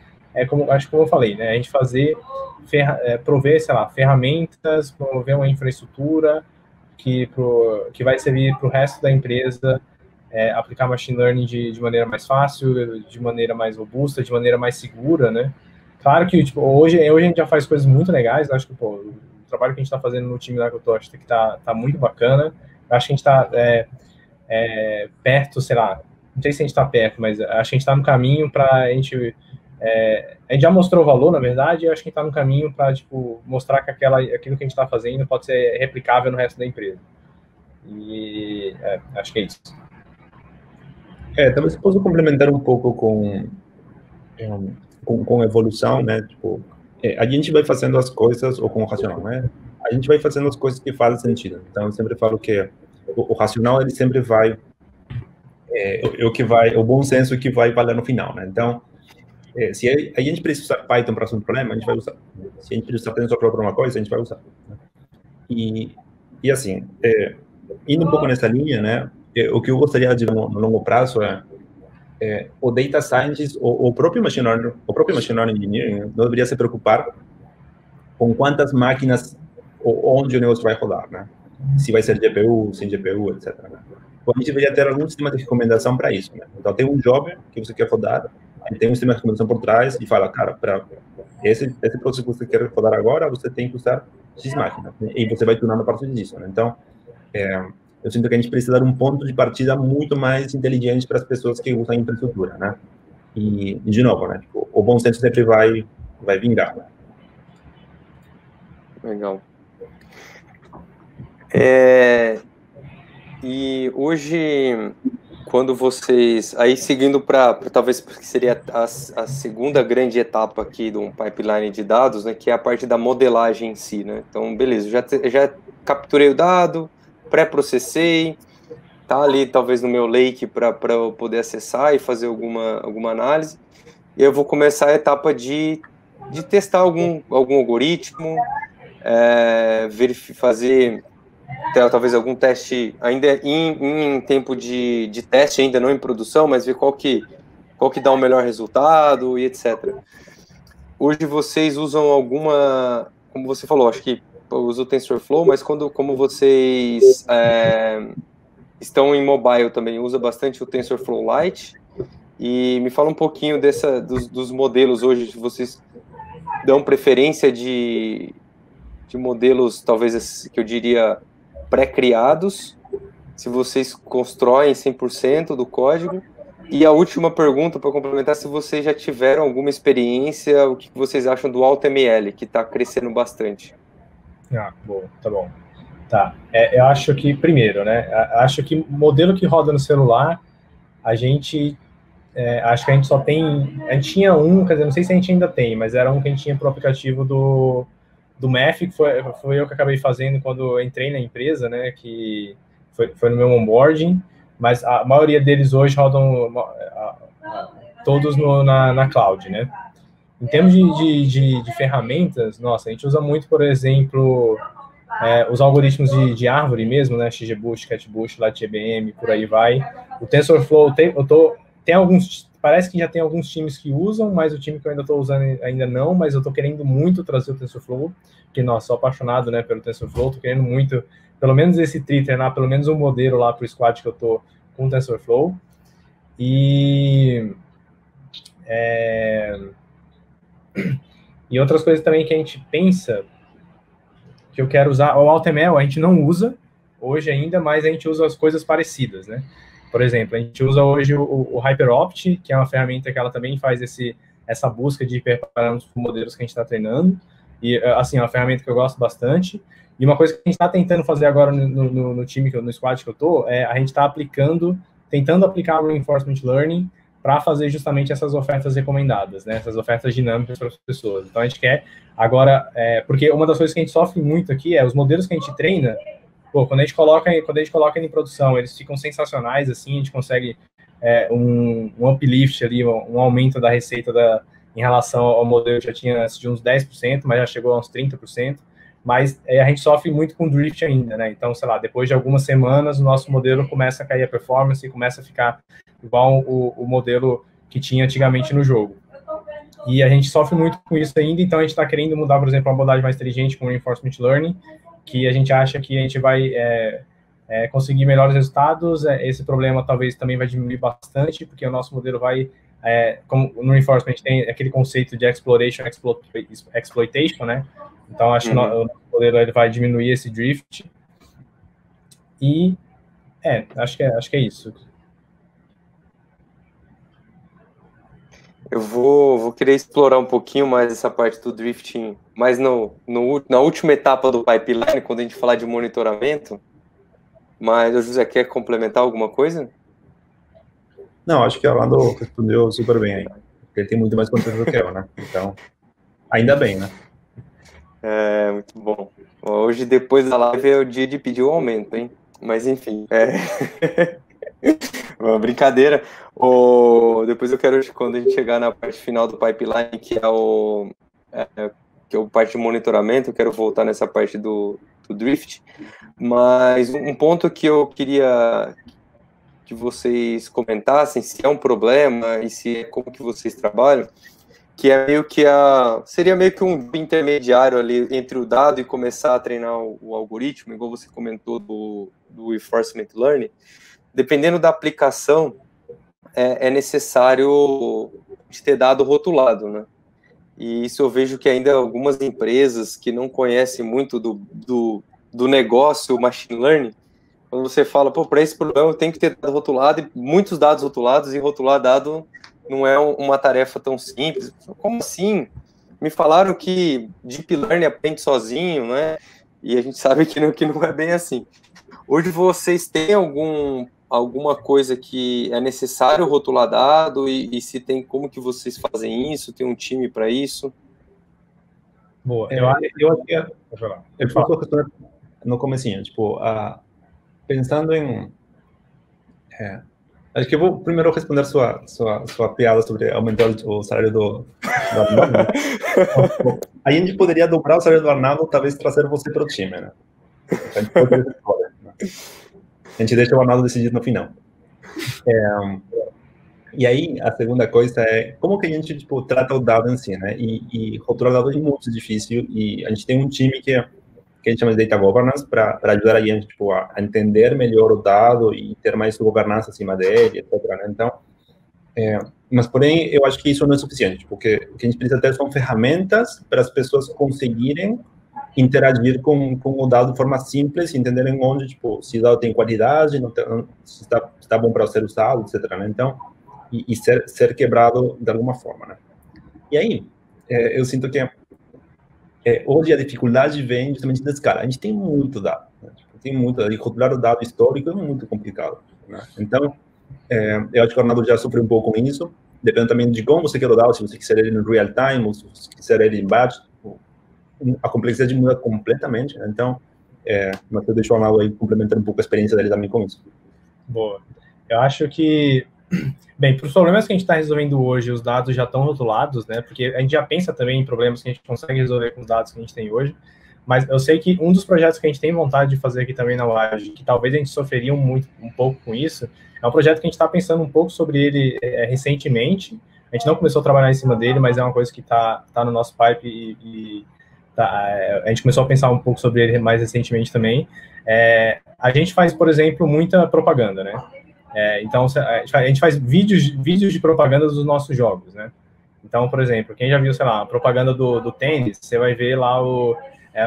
como eu falei, né, a gente prover, sei lá, ferramentas, promover uma infraestrutura que vai servir para o resto da empresa aplicar machine learning de maneira mais fácil, de maneira mais robusta, de maneira mais segura, né? Claro que tipo, hoje a gente já faz coisas muito legais, acho que o trabalho que a gente está fazendo no time lá que eu tô, acho que tá muito bacana, acho que a gente está perto, sei lá, não sei se a gente está perto, mas acho que a gente está no caminho para a gente já mostrou o valor, na verdade, e acho que a gente está no caminho para tipo, mostrar que aquilo que a gente está fazendo pode ser replicável no resto da empresa. E acho que é isso. Talvez posso complementar um pouco com evolução, né? Tipo, a gente vai fazendo as coisas, ou com o racional, né? A gente vai fazendo as coisas que fazem sentido. Então, eu sempre falo que o racional, ele sempre vai... o bom senso que vai valer no final, né? Então, se a gente precisa usar Python para resolver um problema, a gente vai usar. Se a gente precisa aprender para alguma coisa, a gente vai usar. Né? E assim, indo um pouco nessa linha, né? O que eu gostaria de no longo prazo o data scientist, o próprio machine learning engineering não deveria se preocupar com quantas máquinas ou onde o negócio vai rodar, né? Se vai ser GPU, sem GPU, etc. Né? Então, a gente deveria ter algum sistema de recomendação para isso, né? Então, tem um job que você quer rodar, aí tem um sistema de recomendação por trás e fala, cara, para esse processo que você quer rodar agora, você tem que usar X máquinas, né? E você vai tunando a partir disso, né? Então, eu sinto que a gente precisa dar um ponto de partida muito mais inteligente para as pessoas que usam a infraestrutura, né? E de novo, né? Tipo, o bom senso sempre vai vingar. Né? Legal. E hoje, quando vocês... Aí, seguindo para talvez que seria a segunda grande etapa aqui de um pipeline de dados, né? Que é a parte da modelagem em si, né? Então, beleza, já capturei o dado, pré-processei, tá ali talvez no meu lake para eu poder acessar e fazer alguma análise. E eu vou começar a etapa de testar algum algoritmo, fazer talvez algum teste ainda em tempo de teste, ainda não em produção, mas ver qual que dá o melhor resultado e etc. Hoje vocês usam alguma, como você falou, acho que usa o TensorFlow, mas como vocês estão em mobile também, usa bastante o TensorFlow Lite, e me fala um pouquinho dos modelos hoje que vocês dão preferência de modelos, talvez que eu diria pré-criados, se vocês constroem 100% do código. E a última pergunta, para complementar, se vocês já tiveram alguma experiência, o que vocês acham do AutoML, que está crescendo bastante? Bom, tá bom. Tá, eu acho que, primeiro, né, acho que modelo que roda no celular, acho que a gente só tem, a gente tinha um, quer dizer, não sei se a gente ainda tem, mas era um que a gente tinha pro aplicativo do Math, que foi eu que acabei fazendo quando eu entrei na empresa, né, que foi no meu onboarding, mas a maioria deles hoje rodam todos na cloud, né. Em termos de ferramentas, nossa, a gente usa muito, por exemplo, os algoritmos de árvore mesmo, né, XGBoost, CatBoost, LatGBM, por aí vai. O TensorFlow, tem alguns, parece que já tem alguns times que usam, mas o time que eu ainda estou usando ainda não, mas eu estou querendo muito trazer o TensorFlow, porque, nossa, sou apaixonado, né, pelo TensorFlow, estou querendo muito, pelo menos esse tri, treinar pelo menos um modelo lá para o squad que eu estou com o TensorFlow. E outras coisas também que a gente pensa, que eu quero usar, o AutoML a gente não usa hoje ainda, mas a gente usa as coisas parecidas, né? Por exemplo, a gente usa hoje o HyperOpt, que é uma ferramenta que ela também faz essa busca de hiperparâmetros para modelos que a gente está treinando, e, assim, é uma ferramenta que eu gosto bastante. E uma coisa que a gente está tentando fazer agora no time, no squad que eu estou, a gente está tentando aplicar o Reinforcement Learning para fazer justamente essas ofertas recomendadas, né? Essas ofertas dinâmicas para as pessoas. Então, a gente quer agora, porque uma das coisas que a gente sofre muito aqui é os modelos que a gente treina, quando a gente coloca em produção, eles ficam sensacionais, assim, a gente consegue um uplift ali, um aumento da receita em relação ao modelo que já tinha de uns 10%, mas já chegou a uns 30%, mas a gente sofre muito com drift ainda, né? Então, sei lá, depois de algumas semanas, o nosso modelo começa a cair a performance e começa a ficar igual o modelo que tinha antigamente no jogo. E a gente sofre muito com isso ainda, então a gente está querendo mudar, por exemplo, uma abordagem mais inteligente com o Reinforcement Learning, que a gente acha que a gente vai conseguir melhores resultados. Esse problema talvez também vai diminuir bastante, porque o nosso modelo vai, como no Reinforcement tem aquele conceito de exploration, exploitation, né? Então acho que o nosso modelo ele vai diminuir esse drift. E acho que é isso. Eu vou querer explorar um pouquinho mais essa parte do drifting, mas na última etapa do pipeline, quando a gente falar de monitoramento. Mas o José quer complementar alguma coisa? Não, acho que o Orlando respondeu super bem aí. Porque ele tem muito mais conteúdo do que eu, né? Então, ainda bem, né? Muito bom. Hoje, depois da live, é o dia de pedir o aumento, hein? Mas, enfim. Uma brincadeira. Depois eu quero, quando a gente chegar na parte final do pipeline, que é a parte de monitoramento, eu quero voltar nessa parte do drift. Mas um ponto que eu queria que vocês comentassem, se é um problema e como que vocês trabalham, que é meio que seria meio que um intermediário ali entre o dado e começar a treinar o algoritmo, igual você comentou do Reinforcement Learning. Dependendo da aplicação, é necessário ter dado rotulado, né? E isso eu vejo que ainda algumas empresas que não conhecem muito do negócio machine learning, quando você fala, para esse problema eu tenho que ter dado rotulado, e muitos dados rotulados, e rotular dado não é uma tarefa tão simples. Como assim? Me falaram que Deep Learning aprende sozinho, né? E a gente sabe que não é bem assim. Hoje vocês têm alguma coisa que é necessário rotular dado, e se tem, como que vocês fazem isso? Tem um time para isso? Boa, eu acho que eu posso responder no comecinho, tipo, pensando em... acho que eu vou primeiro responder sua piada sobre aumentar o salário do Arnaldo. A gente poderia dobrar o salário do Arnaldo, talvez trazer você para o time, né? A gente deixa o Arnaldo decidir no final. E aí, a segunda coisa é como que a gente trata o dado em si, né? E rotular o dado é muito difícil, e a gente tem um time que a gente chama de Data Governance para ajudar a gente a entender melhor o dado e ter mais governança acima dele, etc. Né? Então, Mas, porém, eu acho que isso não é suficiente, porque o que a gente precisa ter são ferramentas para as pessoas conseguirem interagir com o dado de forma simples, entenderem onde, tipo, se o dado tem qualidade, não tem, se está bom para ser usado, etc. Né? Então, e ser quebrado de alguma forma, né? E aí, eu sinto que hoje a dificuldade vem justamente da escala. A gente tem muito dado, né? Tipo, tem muito dado, e rotular o dado histórico é muito complicado, né? Então, eu acho que o Arnaldo já sofreu um pouco com isso, depende também de como você quer o dado, se você quiser ele no real time, ou se você quiser ele em batch, a complexidade muda completamente, né? Então, mas eu deixo o Arnaldo aí complementar um pouco a experiência dele também com isso. Boa. Eu acho que, bem, para os problemas que a gente está resolvendo hoje, os dados já estão rotulados, né? Porque a gente já pensa também em problemas que a gente consegue resolver com os dados que a gente tem hoje. Mas eu sei que um dos projetos que a gente tem vontade de fazer aqui também na Laje, que talvez a gente sofreria um pouco com isso, é um projeto que a gente está pensando um pouco sobre ele recentemente. A gente não começou a trabalhar em cima dele, mas é uma coisa que está no nosso pipe a gente começou a pensar um pouco sobre ele mais recentemente também. A gente faz, por exemplo, muita propaganda, né? Então, a gente faz vídeos de propaganda dos nossos jogos, né? Então, por exemplo, quem já viu, sei lá, a propaganda do tênis, você vai ver lá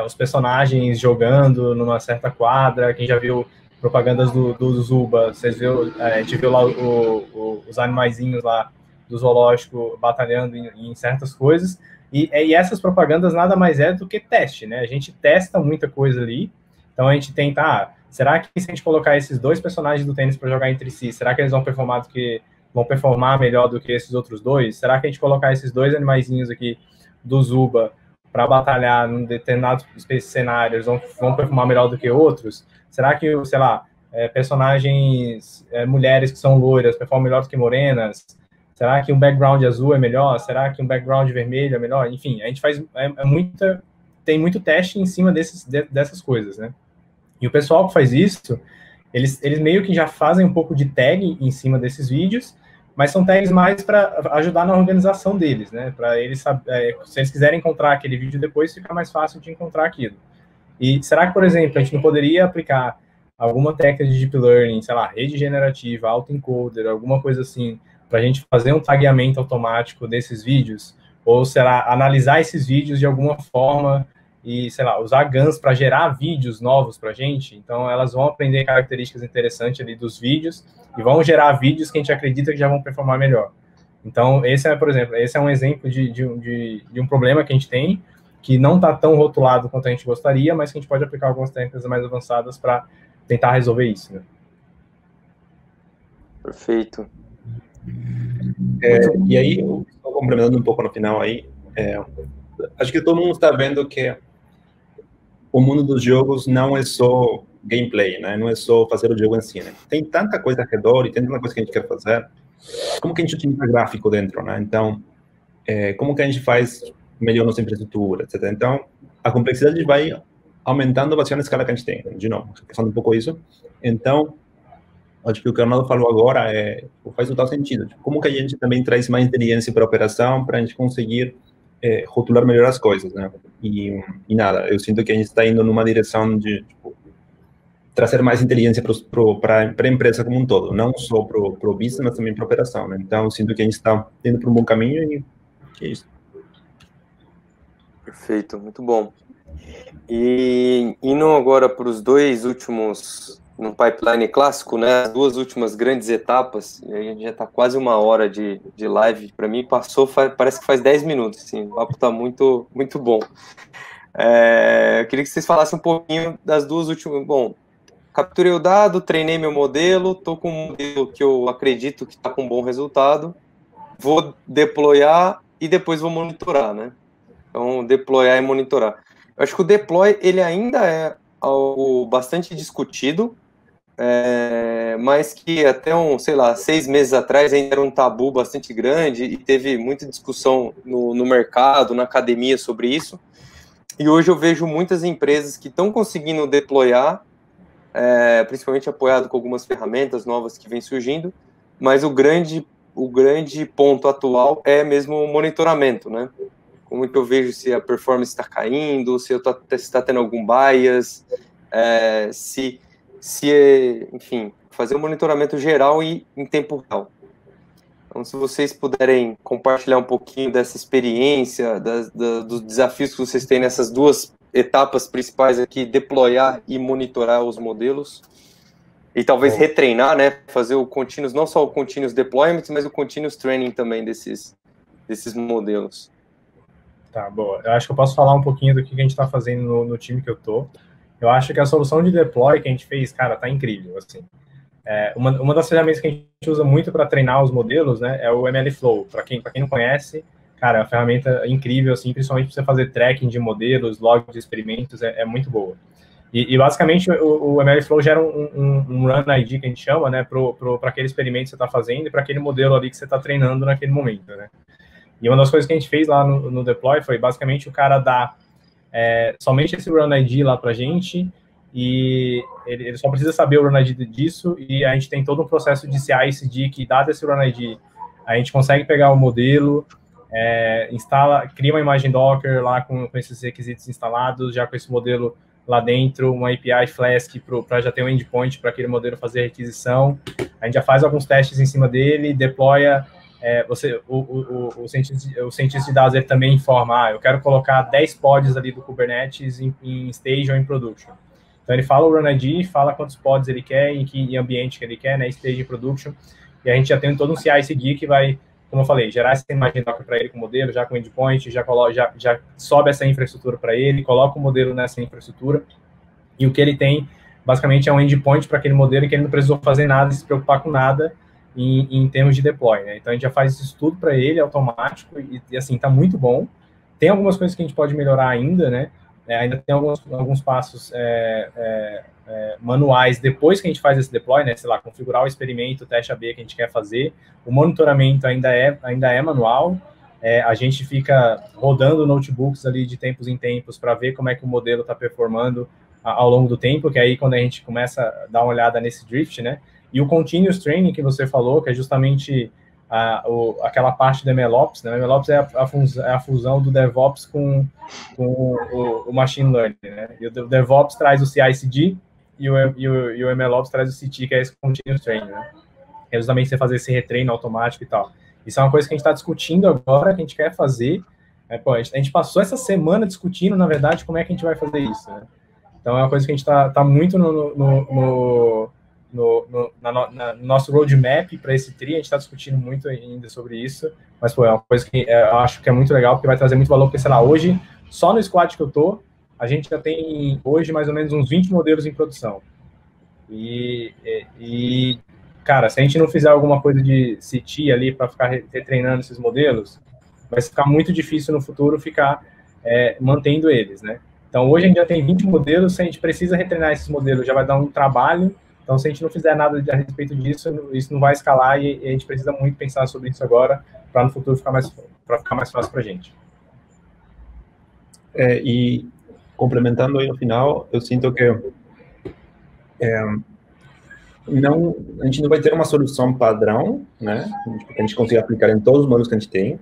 os personagens jogando numa certa quadra. Quem já viu propagandas do Zuba, a gente viu lá os animaizinhos lá do zoológico batalhando em certas coisas. E essas propagandas nada mais é do que teste, né? A gente testa muita coisa ali. Então a gente tenta, será que se a gente colocar esses dois personagens do tênis para jogar entre si, será que eles vão performar melhor do que esses outros dois? Será que a gente colocar esses dois animaizinhos aqui do Zuba para batalhar em determinados cenários vão performar melhor do que outros? Será que, sei lá, personagens mulheres que são loiras performam melhor do que morenas? Será que um background azul é melhor? Será que um background vermelho é melhor? Enfim, a gente faz tem muito teste em cima dessas coisas, né? E o pessoal que faz isso, eles meio que já fazem um pouco de tag em cima desses vídeos, mas são tags mais para ajudar na organização deles, né? Para eles, se eles quiserem encontrar aquele vídeo depois, fica mais fácil de encontrar aquilo. E será que, por exemplo, a gente não poderia aplicar alguma técnica de deep learning, sei lá, rede generativa, autoencoder, alguma coisa assim, para a gente fazer um tagueamento automático desses vídeos? Ou será analisar esses vídeos de alguma forma e, sei lá, usar GANs para gerar vídeos novos para a gente? Então, elas vão aprender características interessantes ali dos vídeos e vão gerar vídeos que a gente acredita que já vão performar melhor. Então, por exemplo, esse é um exemplo de um problema que a gente tem, que não está tão rotulado quanto a gente gostaria, mas que a gente pode aplicar algumas técnicas mais avançadas para tentar resolver isso, né? Perfeito. E aí, estou complementando um pouco no final aí, acho que todo mundo está vendo que o mundo dos jogos não é só gameplay, né? Não é só fazer o jogo em si, né? Tem tanta coisa ao redor e tem tanta coisa que a gente quer fazer. Como que a gente utiliza gráfico dentro, né? Então, como que a gente faz melhor nossa infraestrutura, etc. Então, a complexidade vai aumentando bastante a escala que a gente tem. De novo, falando um pouco isso. Então, acho que o que o Arnaldo falou agora faz total sentido. Como que a gente também traz mais inteligência para a operação, para a gente conseguir rotular melhor as coisas, né? E nada, eu sinto que a gente está indo numa direção de trazer mais inteligência para a empresa como um todo, não só para o business, mas também para a operação, né? Então, eu sinto que a gente está indo para um bom caminho e que é isso. Perfeito, muito bom. E indo agora para os dois últimos, no pipeline clássico, né? As duas últimas grandes etapas, e a gente já está quase 1 hora de live. Para mim, parece que faz 10 minutos, assim, o papo está muito, muito bom. Eu queria que vocês falassem um pouquinho das duas últimas. Bom, capturei o dado, treinei meu modelo, estou com um modelo que eu acredito que está com um bom resultado, vou deployar e depois vou monitorar, né? Então, deployar e monitorar. Eu acho que o deploy, ele ainda é algo bastante discutido, mas que até 6 meses atrás ainda era um tabu bastante grande e teve muita discussão no mercado, na academia sobre isso. E hoje eu vejo muitas empresas que estão conseguindo deployar, principalmente apoiado com algumas ferramentas novas que vêm surgindo, mas o grande ponto atual é mesmo o monitoramento, né? Como que eu vejo se a performance está caindo, se está tendo algum bias, enfim, fazer um monitoramento geral e em tempo real. Então, se vocês puderem compartilhar um pouquinho dessa experiência, dos desafios que vocês têm nessas duas etapas principais aqui, deployar e monitorar os modelos, e talvez retreinar, né, fazer o continuous, não só o continuous deployment, mas o continuous training também desses modelos. Tá, boa. Eu acho que eu posso falar um pouquinho do que a gente está fazendo no time que eu tô. Eu acho que a solução de deploy que a gente fez, cara, tá incrível, assim. Uma das ferramentas que a gente usa muito para treinar os modelos, né, é o MLflow. Para quem não conhece, cara, é uma ferramenta incrível, assim, principalmente para você fazer tracking de modelos, log de experimentos, é muito boa. E basicamente o MLflow gera um run ID que a gente chama, né, para aquele experimento que você está fazendo e para aquele modelo ali que você está treinando naquele momento, né. E uma das coisas que a gente fez lá no deploy foi basicamente o cara dar somente esse run ID lá para a gente, e ele só precisa saber o run ID disso, e a gente tem todo um processo de CI/CD que, dado esse run ID, a gente consegue pegar o modelo, cria uma imagem Docker lá com esses requisitos instalados, já com esse modelo lá dentro, uma API Flask para já ter um endpoint para aquele modelo fazer a requisição. A gente já faz alguns testes em cima dele, deploya. O cientista de dados ele também informa, eu quero colocar 10 pods ali do Kubernetes em stage ou em production. Então ele fala o run ID, fala quantos pods ele quer, em que ambiente que ele quer, né, stage e production, e a gente já tem todo um CI/CD que vai, como eu falei, gerar essa imagem Docker para ele com o modelo, já com o endpoint, já sobe essa infraestrutura para ele, coloca o modelo nessa infraestrutura, e o que ele tem, basicamente, é um endpoint para aquele modelo que ele não precisou fazer nada, se preocupar com nada em termos de deploy, né? Então a gente já faz isso tudo para ele, automático, e assim, tá muito bom. Tem algumas coisas que a gente pode melhorar ainda, né? Ainda tem alguns passos manuais depois que a gente faz esse deploy, né? Sei lá, configurar o experimento, o teste AB que a gente quer fazer. O monitoramento ainda é manual. A gente fica rodando notebooks ali de tempos em tempos para ver como é que o modelo está performando ao longo do tempo, que aí quando a gente começa a dar uma olhada nesse drift, né? E o continuous training que você falou, que é justamente aquela parte do MLOps, né? O MLOps é a fusão do DevOps com o Machine Learning, né? E o DevOps traz o CI/CD e o MLOps traz o CT, que é esse continuous training, né? É justamente você fazer esse retreino automático e tal. Isso é uma coisa que a gente está discutindo agora, que a gente quer fazer. A gente passou essa semana discutindo, na verdade, como é que a gente vai fazer isso, né? Então, é uma coisa que a gente está muito no nosso roadmap para esse TRI, a gente está discutindo muito ainda sobre isso, mas, é uma coisa que eu acho que é muito legal, porque vai trazer muito valor, porque, sei lá, hoje, só no squad que eu tô, a gente já tem, hoje, mais ou menos uns 20 modelos em produção. Cara, se a gente não fizer alguma coisa de CT ali para ficar retreinando esses modelos, vai ficar muito difícil no futuro ficar mantendo eles, né? Então, hoje a gente já tem 20 modelos, se a gente precisa retreinar esses modelos, já vai dar um trabalho. Então, se a gente não fizer nada a respeito disso, isso não vai escalar, e a gente precisa muito pensar sobre isso agora, para no futuro ficar mais fácil para a gente. E complementando aí no final, eu sinto que a gente não vai ter uma solução padrão, né, que a gente consiga aplicar em todos os modelos que a gente tem,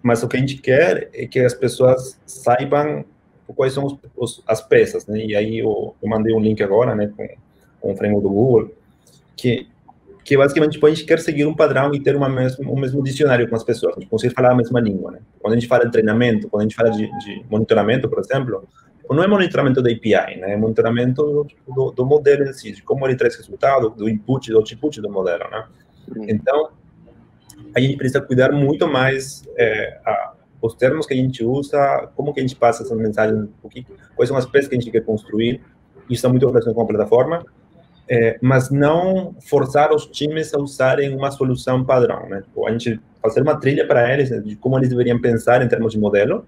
mas o que a gente quer é que as pessoas saibam quais são as peças, né? E aí eu mandei um link agora, né, com o framework do Google, que basicamente tipo, a gente quer seguir um padrão e ter um mesmo dicionário com as pessoas, a gente conseguir falar a mesma língua, né? Quando a gente fala de treinamento, quando a gente fala de monitoramento, por exemplo, não é monitoramento da API, né? É monitoramento do modelo em si, de como ele traz resultado, do input e do output do modelo, né? Então, a gente precisa cuidar muito mais os termos que a gente usa, como que a gente passa essas mensagens, quais são as peças que a gente quer construir. Isso está muito relacionado com a plataforma, mas não forçar os times a usarem uma solução padrão, né? A gente fazer uma trilha para eles, né, de como eles deveriam pensar em termos de modelo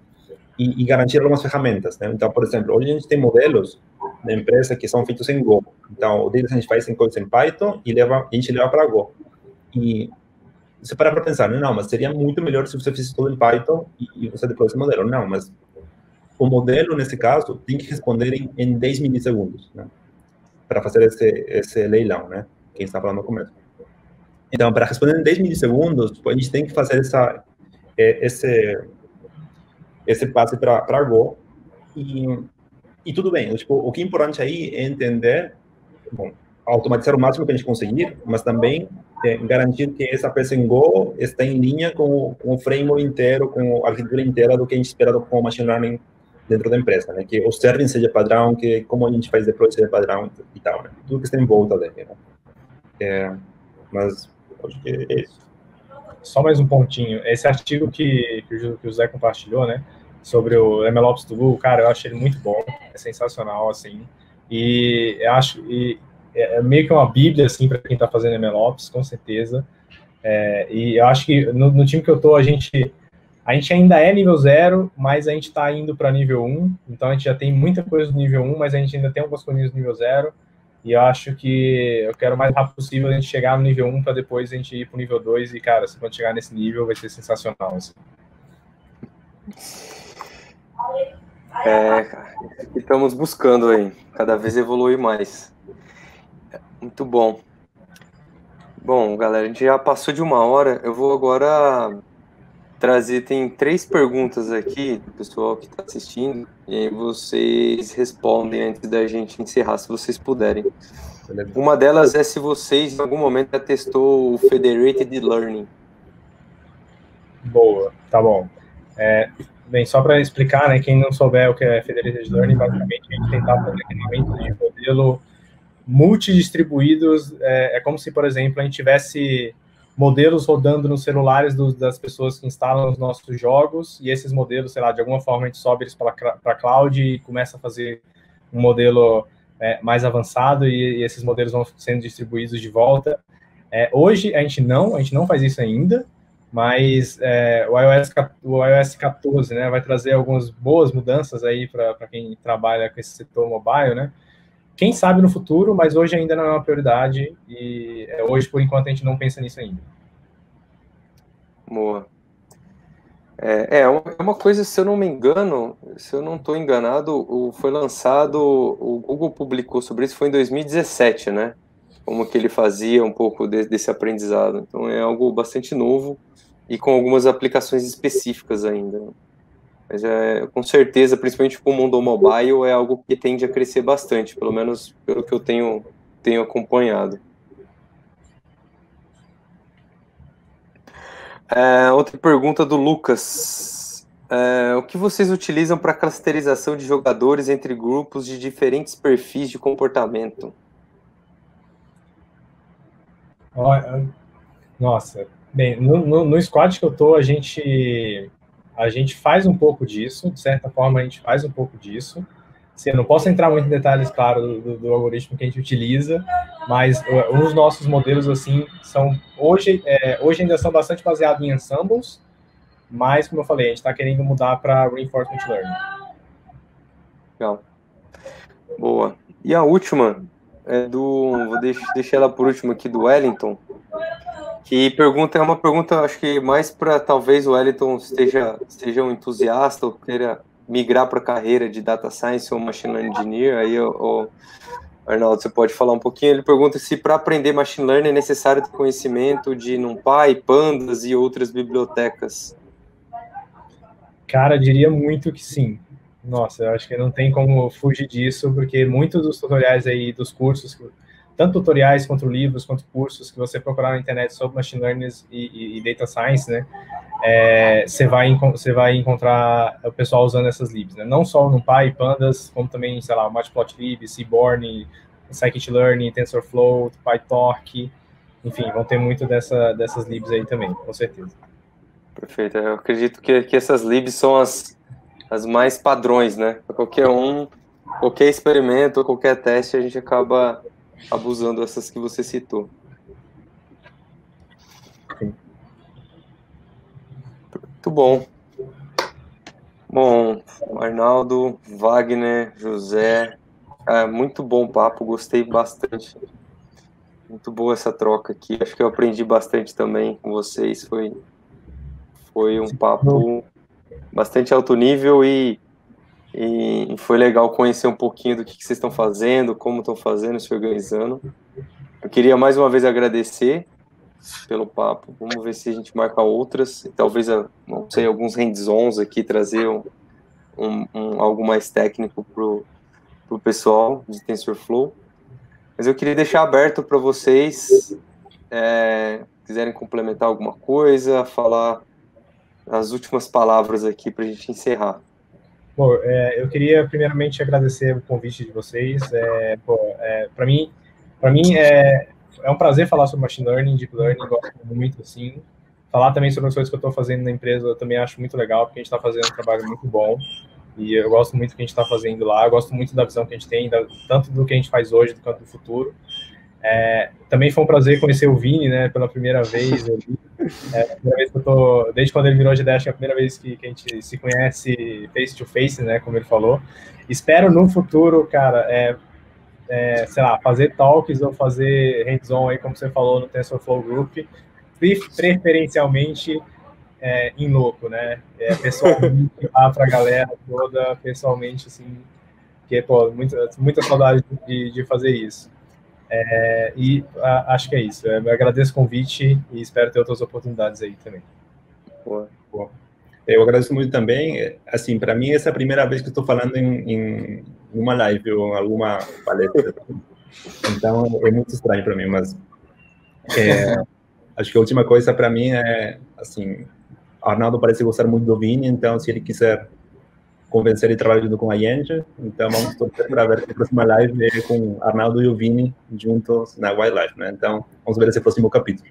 e garantir algumas ferramentas, né? Então, por exemplo, hoje a gente tem modelos da empresa que são feitos em Go. Então, o deles a gente faz em coisas em Python e a gente leva para Go. E você para pensar, não, mas seria muito melhor se você fizesse tudo em Python e você deploy esse modelo. Não, mas o modelo, nesse caso, tem que responder em 10 milissegundos, né? Para fazer esse leilão, né? Quem está falando no começo. Então, para responder em 10 milissegundos, a gente tem que fazer esse passe para Go. E tudo bem. Tipo, o que é importante aí é entender, bom, automatizar o máximo que a gente conseguir, mas também garantir que essa peça em Go está em linha com o framework inteiro, com a arquitetura inteira do que a gente espera com o machine learning dentro da empresa, né? Que o serving seja padrão, que como a gente faz deploy seja padrão e tal, né? Tudo que está em volta dele, né? Mas acho que é isso. Só mais um pontinho. Esse artigo que o José compartilhou, né, sobre o MLOps do Google, cara, eu acho ele muito bom, é sensacional, assim, e eu acho é meio que uma bíblia, assim, para quem está fazendo MLOps, com certeza. E eu acho que no time que eu tô, a gente ainda é nível 0, mas a gente está indo para nível 1, então a gente já tem muita coisa do nível 1, mas a gente ainda tem algumas coisas do nível 0, e eu acho que eu quero o mais rápido possível a gente chegar no nível 1 para depois a gente ir para o nível 2, e, cara, se quando chegar nesse nível vai ser sensacional. Assim. Estamos buscando aí, cada vez evoluir mais. Muito bom. Bom, galera, a gente já passou de 1 hora, eu vou agora trazer, tem 3 perguntas aqui do pessoal que está assistindo, e aí vocês respondem antes da gente encerrar, se vocês puderem. Uma delas é se vocês, em algum momento, já testou o Federated Learning. Boa, tá bom. Bem, só para explicar, né, quem não souber o que é Federated Learning, basicamente a gente tentar fazer treinamento de modelo multidistribuídos, é como se, por exemplo, a gente tivesse modelos rodando nos celulares das pessoas que instalam os nossos jogos, e esses modelos, sei lá, de alguma forma a gente sobe eles para a cloud e começa a fazer um modelo mais avançado, e esses modelos vão sendo distribuídos de volta. Hoje a gente não faz isso ainda, mas o iOS 14, né, vai trazer algumas boas mudanças aí para quem trabalha com esse setor mobile, né? Quem sabe no futuro, mas hoje ainda não é uma prioridade, e hoje, por enquanto, a gente não pensa nisso ainda. Boa. É uma coisa, se eu não me engano, se eu não estou enganado, foi lançado, o Google publicou sobre isso, foi em 2017, né? Como que ele fazia um pouco desse aprendizado. Então é algo bastante novo e com algumas aplicações específicas ainda. Mas com certeza, principalmente com o mundo mobile, é algo que tende a crescer bastante, pelo menos pelo que eu tenho acompanhado. Outra pergunta do Lucas. O que vocês utilizam para clusterização de jogadores entre grupos de diferentes perfis de comportamento? Nossa, bem, no squad que eu tô, a gente faz um pouco disso, de certa forma a gente faz um pouco disso. Assim, eu não posso entrar muito em detalhes, claro, do algoritmo que a gente utiliza, mas os nossos modelos, assim, são, hoje ainda são bastante baseados em ensembles, mas, como eu falei, a gente está querendo mudar para Reinforcement Learning. Legal. Boa. E a última vou deixar ela por último aqui, do Wellington, que é uma pergunta, acho que mais para talvez o Wellington seja um entusiasta ou queira migrar para a carreira de Data Science ou Machine Learning Engineer. Aí, Arnaldo, você pode falar um pouquinho? Ele pergunta se para aprender Machine Learning é necessário ter conhecimento de NumPy, Pandas e outras bibliotecas. Cara, diria muito que sim. Nossa, eu acho que não tem como fugir disso, porque muitos dos tutoriais aí, dos cursos, tanto tutoriais quanto livros, quanto cursos que você procurar na internet sobre Machine Learning e Data Science, né, você vai encontrar o pessoal usando essas libs, né, não só o NumPy, Pandas, como também, sei lá, o Matplotlib, Seaborn, Scikit-learn, TensorFlow, PyTorch, enfim, vão ter muito dessas libs aí também, com certeza. Perfeito, eu acredito que essas libs são as mais padrões, né? Para qualquer experimento, qualquer teste, a gente acaba abusando dessas que você citou. Muito bom. Bom, Arnaldo, Wagner, José, muito bom papo, gostei bastante. Muito boa essa troca aqui, acho que eu aprendi bastante também com vocês, foi um papo bastante alto nível e foi legal conhecer um pouquinho do que vocês estão fazendo, como estão fazendo, se organizando. Eu queria mais uma vez agradecer pelo papo. Vamos ver se a gente marca outras, talvez, não sei, alguns hands-ons aqui, trazer algo mais técnico pro pessoal de TensorFlow. Mas Mas eu queria deixar aberto para vocês, quiserem complementar alguma coisa, falar as últimas palavras aqui para a gente encerrar. Bom, eu queria primeiramente agradecer o convite de vocês. Para mim é um prazer falar sobre machine learning, deep learning, gosto muito, assim. Falar também sobre as coisas que eu estou fazendo na empresa, eu também acho muito legal, porque a gente está fazendo um trabalho muito bom. E eu gosto muito do que a gente está fazendo lá, eu gosto muito da visão que a gente tem, tanto do que a gente faz hoje, quanto do futuro. Também foi um prazer conhecer o Vini, né, pela primeira vez. A primeira vez que eu tô, desde quando ele virou GDE, acho que é a primeira vez que a gente se conhece face to face, né, como ele falou. Espero no futuro, cara, sei lá, fazer talks ou fazer hands-on aí, como você falou, no TensorFlow Group, preferencialmente em loco, né, pessoalmente lá pra galera toda, pessoalmente, assim, porque, pô, muita saudade de fazer isso. Acho que é isso. Eu agradeço o convite e espero ter outras oportunidades aí também. Boa. Eu agradeço muito também. Assim, para mim, essa é a primeira vez que estou falando em uma live ou alguma palestra. Então, é muito estranho para mim, mas acho que a última coisa para mim é, assim, Arnaldo parece gostar muito do Vini, então, se ele quiser convencer ele trabalhar junto com a gente, então vamos torcer para ver se a próxima live é com Arnaldo e o Vini juntos na Wildlife, né? Então, vamos ver esse próximo capítulo.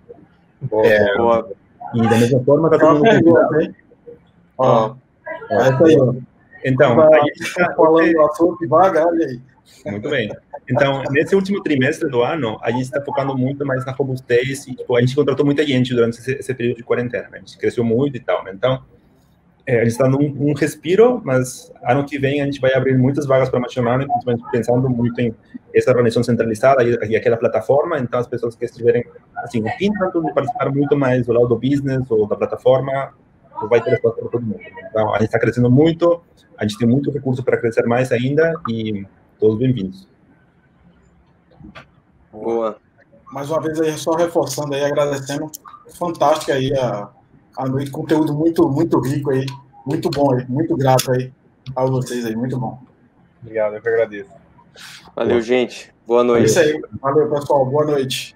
Boa. E da mesma forma, tá todo mundo convidado. Então, a gente está falando o assunto devagar, olha aí. Muito bem. Então, nesse último trimestre do ano, a gente está focando muito mais na robustez e, tipo, a gente contratou muita gente durante esse período de quarentena, né? A gente cresceu muito e tal, né? Então, a gente está num respiro, mas ano que vem a gente vai abrir muitas vagas para machine learning, principalmente pensando muito em essa organização centralizada e aquela plataforma. Então, as pessoas que estiverem, assim, afim tanto de participar muito mais do lado do business ou da plataforma, vai ter espaço para todo mundo. Então, a gente está crescendo muito, a gente tem muito recurso para crescer mais ainda e todos bem-vindos. Boa. Mais uma vez aí, só reforçando aí, agradecendo. Fantástica aí a noite, conteúdo muito, muito rico aí, muito bom aí, muito grato aí a vocês aí, muito bom. Obrigado, eu que agradeço. Valeu, gente. Boa noite. É isso aí. Valeu, pessoal. Boa noite.